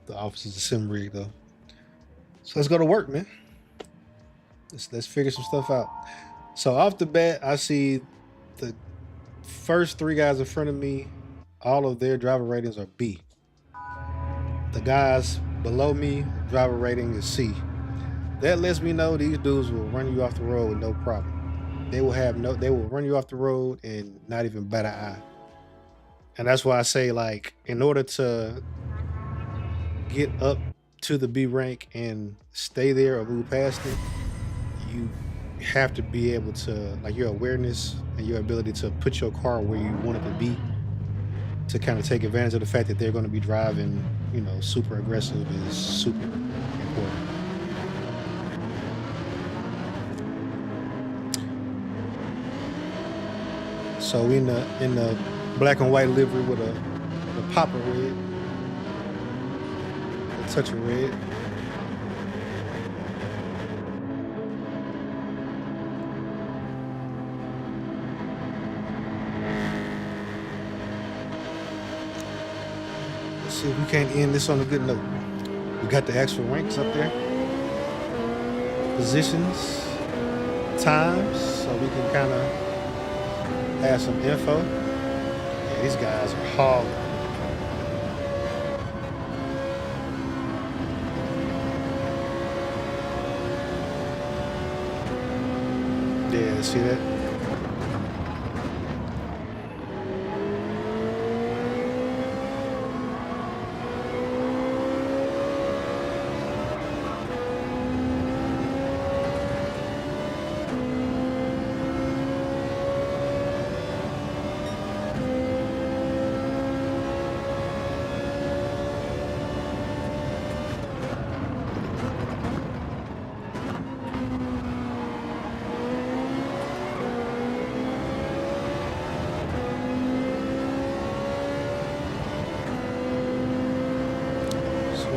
The office is a sim rig though. So let's go to work, man. Let's figure some stuff out. So off the bat, I see the first three guys in front of me, all of their driver ratings are B. The guys below me, driver rating is C. That lets me know these dudes will run you off the road with no problem. They will run you off the road and not even bat an eye. And that's why I say, like, in order to get up to the B rank and stay there or move past it, you have to be able to, like, your awareness and your ability to put your car where you want it to be, to kind of take advantage of the fact that they're going to be driving, super aggressive is super important. So in the black and white livery with a pop of red, a touch of red. Let's see if we can't end this on a good note. We got the actual ranks up there, positions, times, so we can kind of have some info. Yeah, these guys are hauling. Yeah, see that?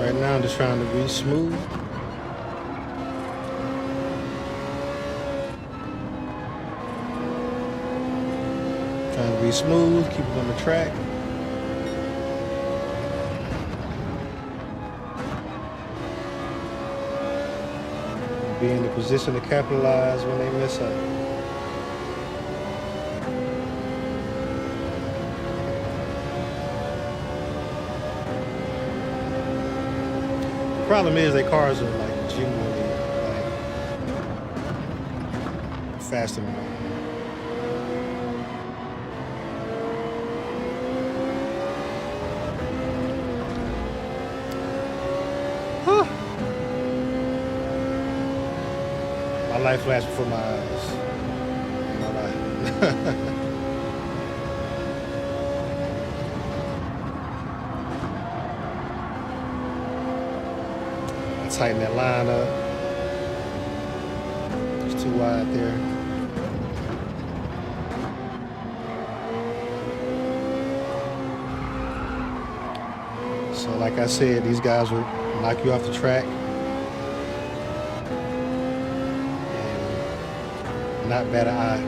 Right now I'm just trying to be smooth. Trying to be smooth, keep it on the track. Be in the position to capitalize when they mess up. The problem is their cars are like genuinely like faster than mine. My life flashed before my eyes. My life. Tighten that line up. It's too wide there. So like I said, these guys will knock you off the track and not bat an eye.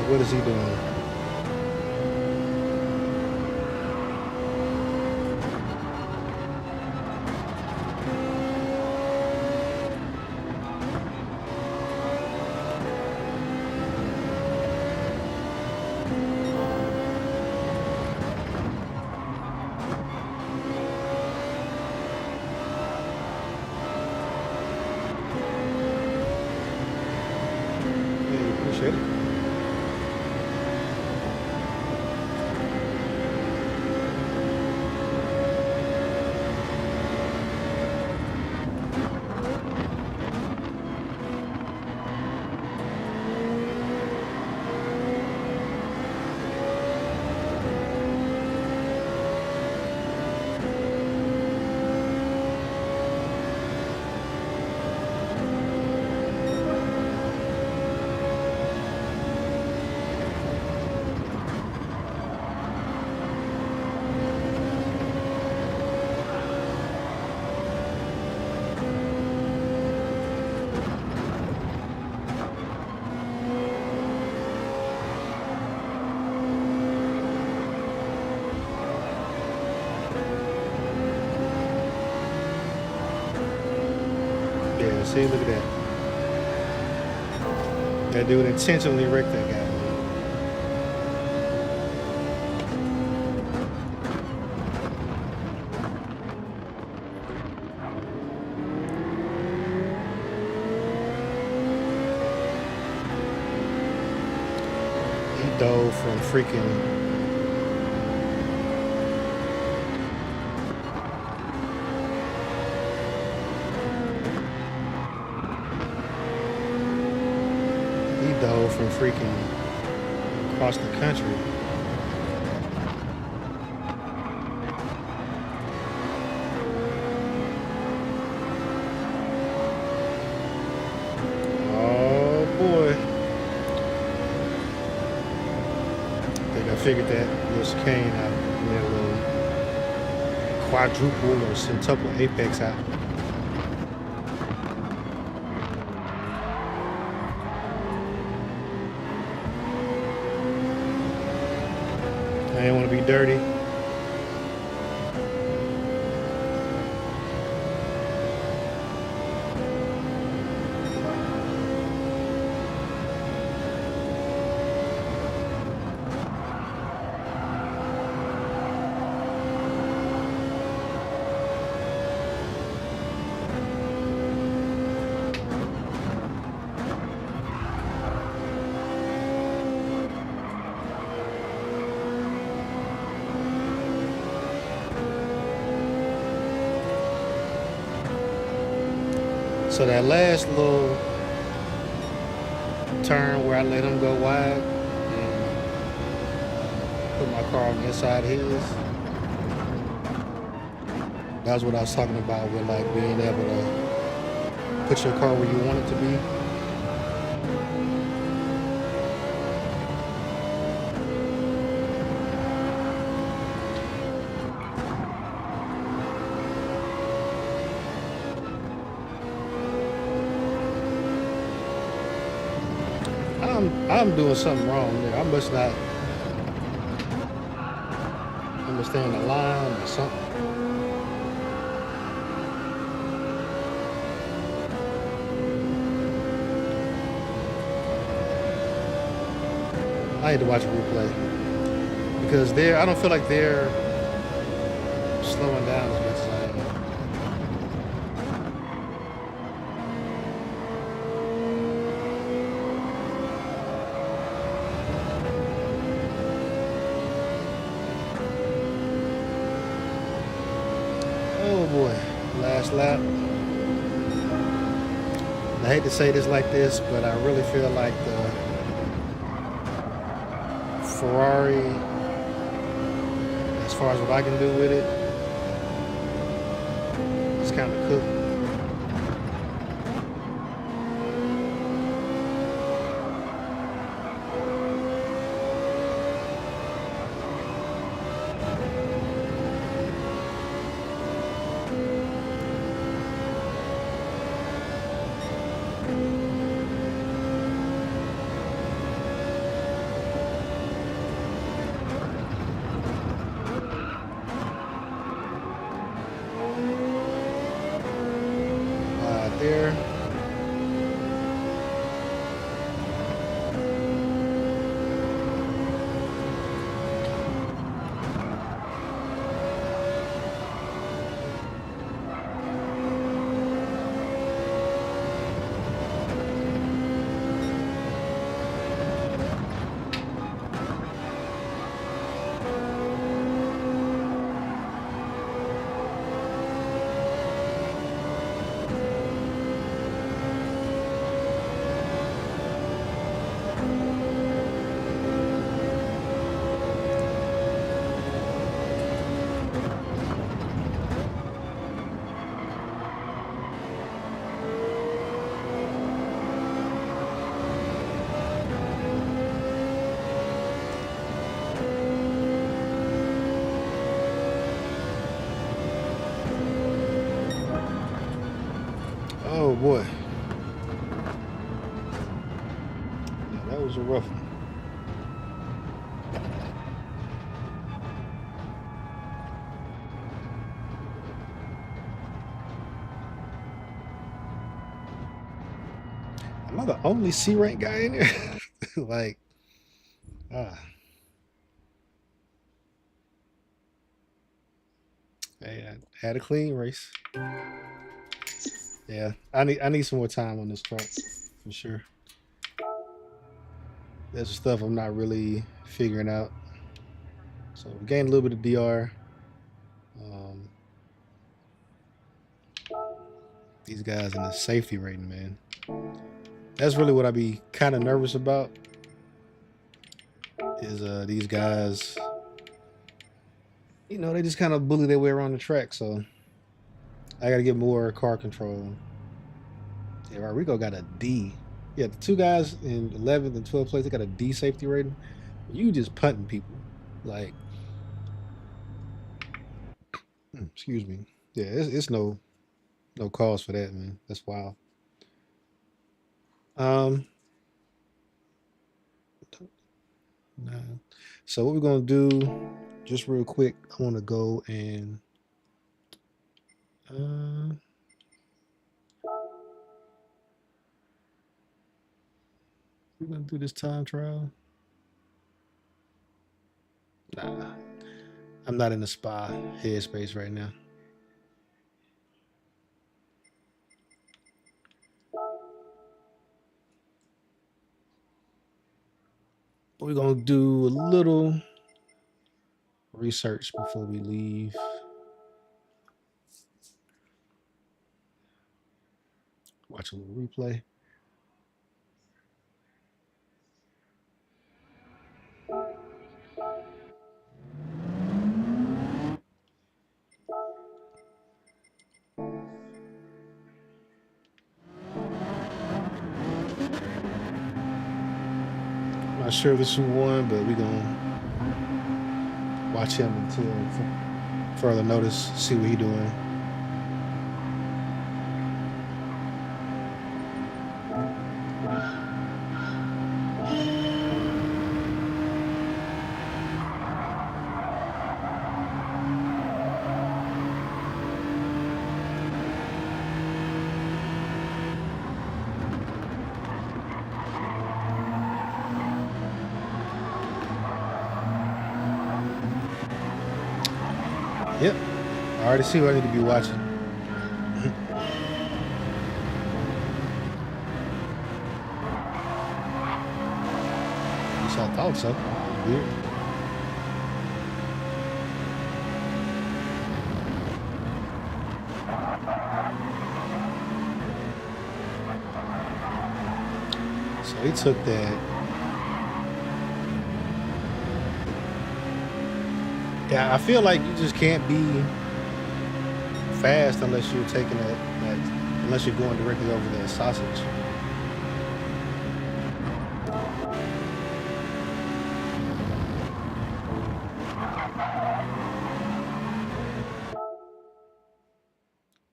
What is he doing? Hey, appreciate it. Yeah, see, look at that. That dude intentionally wrecked that guy. He dove from freaking from freaking across the country. Oh boy. I think I figured that little chicane out. That little quadruple or centuple apex out. I didn't want to be dirty. So that last little turn where I let him go wide and put my car on the inside of his, That was what I was talking about with like being able to put your car where you want it to be. I'm doing something wrong there. I must not understand the line or something. I need to watch a replay because I don't feel like they're slowing down as much as I am. Oh boy, last lap. I hate to say this like this, but I really feel like the Ferrari, as far as what I can do with it, it's kind of cooked. There. Oh boy. Yeah, that was a rough one. Am I the only C rank guy in here? Like, ah. Hey, I had a clean race. Yeah, I need some more time on this track for sure. There's stuff I'm not really figuring out. So we gained a little bit of DR. Um, these guys in the safety rating, man. That's really what I be kind of nervous about. Is these guys, they just kind of bully their way around the track. So I got to get more car control. Yeah, Rodrigo got a D. Yeah, the two guys in 11th and 12th place, they got a D safety rating. You just punting people. Like, excuse me. Yeah, it's no cause for that, man. That's wild. Um, no. So what we're gonna do, just real quick, I want to go and uh, we're gonna do this time trial. Nah, I'm not in the spa headspace right now. We're gonna do a little research before we leave. Watch a little replay. Not sure if this is one, but we're gonna watch him until further notice, see what he doing. Yep, I already see what I need to be watching. At least I thought so. Weird. So he took that. Yeah, I feel like you just can't be fast unless you're taking unless you're going directly over that sausage.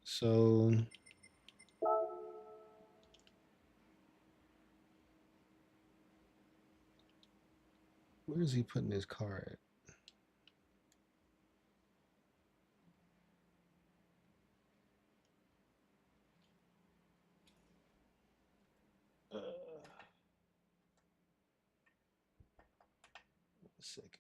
So where is he putting his car at? A second.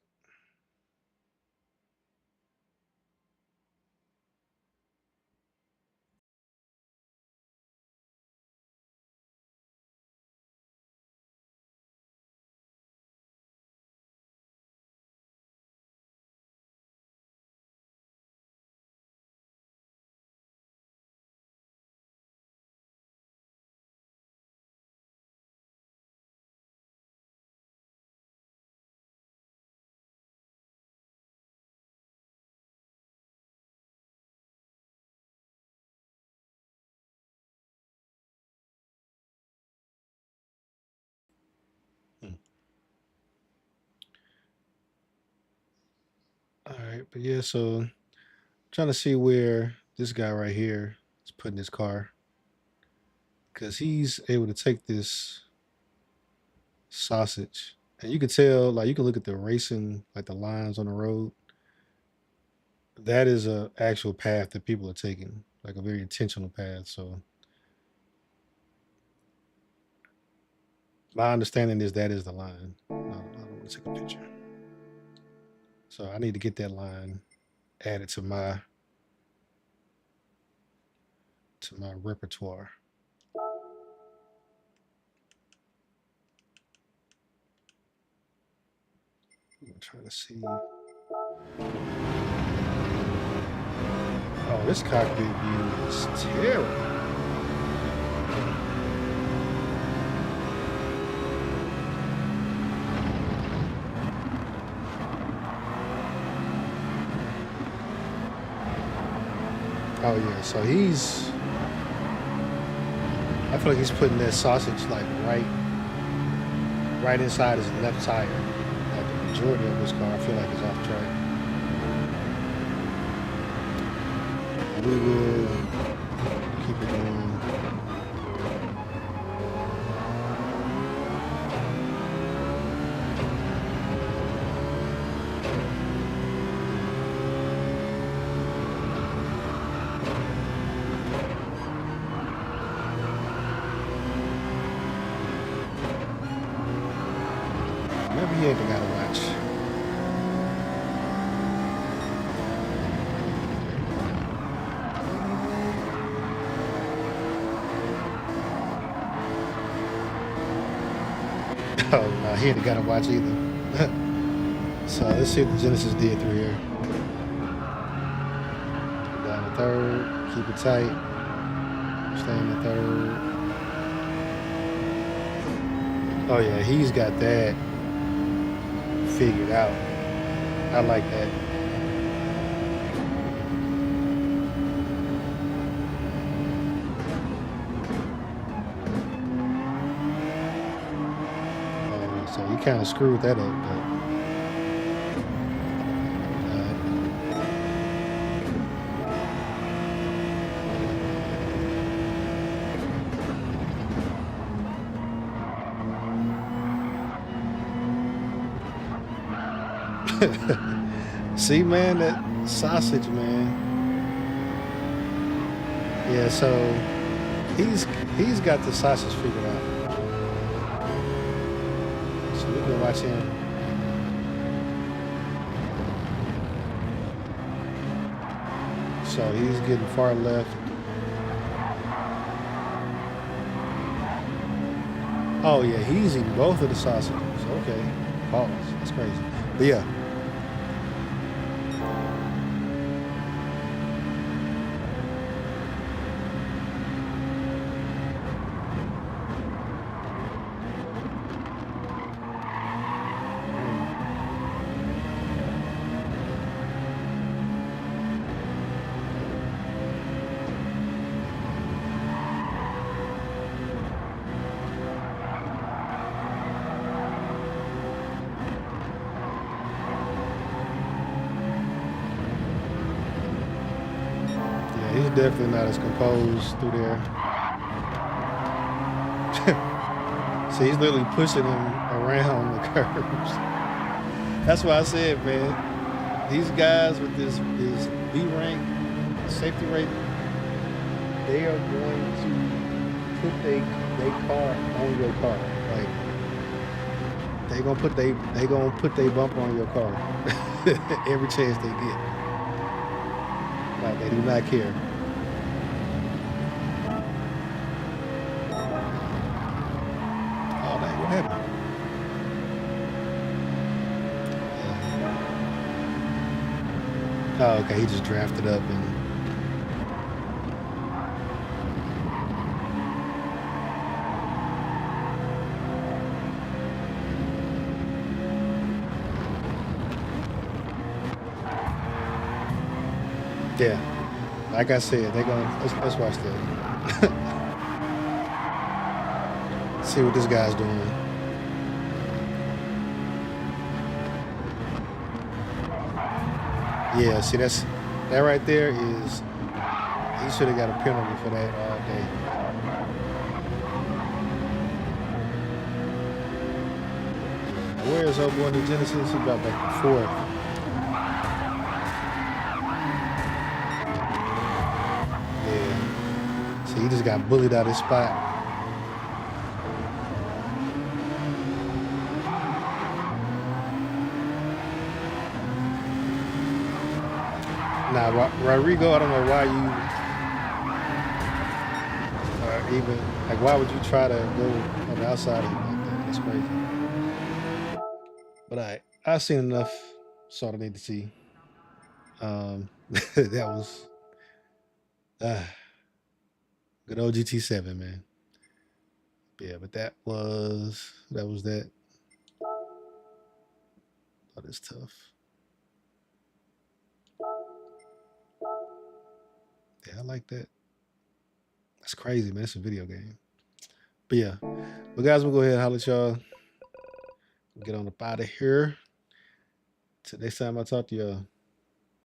All right, but yeah, so I'm trying to see where this guy right here is putting his car, because he's able to take this sausage, and you can tell, like you can look at the racing, like the lines on the road. That is a actual path that people are taking, like a very intentional path. So my understanding is that is the line. No, I don't want to take a picture. So I need to get that line added to my repertoire. I'm gonna try to see. Oh, this cockpit view is terrible. Oh yeah, so I feel like he's putting that sausage like right inside his left tire. Like the majority of this car, I feel like is off track. We will keep it going. Maybe he ain't gotta watch. Oh no, he ain't gotta watch either. So let's see what the Genesis did through here. Down the third, keep it tight. Stay in the third. Oh yeah, he's got that figured out. I like that. So he kind of screwed that up, but see, man, that sausage, man. Yeah, so he's got the sausage figured out. So we can watch him. So he's getting far left. Oh yeah, he's eating both of the sausages. Okay, pause. That's crazy. But yeah. He's definitely not as composed through there. See, he's literally pushing him around the curves. That's why I said, man, these guys with this B rank safety rating, they are going to put their car on your car. Like they gonna put their bumper on your car every chance they get. Like they do not care. Oh dang, what happened? Oh, okay, he just drafted up and yeah. Like I said, they're gonna let's watch that. See what this guy's doing. Yeah, see that right there is he should have got a penalty for that all day. Where is old boy New Genesis? He got back to fourth. See, he just got bullied out of his spot. Now, Rodrigo, I don't know why you, even, like, why would you try to go on the outside of him like that? That's crazy. But I've seen enough, sort of need to see. That was good old GT7, man. Yeah, but that was that. Oh, that's tough. Yeah, I like that. That's crazy, man. It's a video game. But yeah. But guys, we'll go ahead and holler at y'all. Get on up out of here. Till next time I talk to y'all.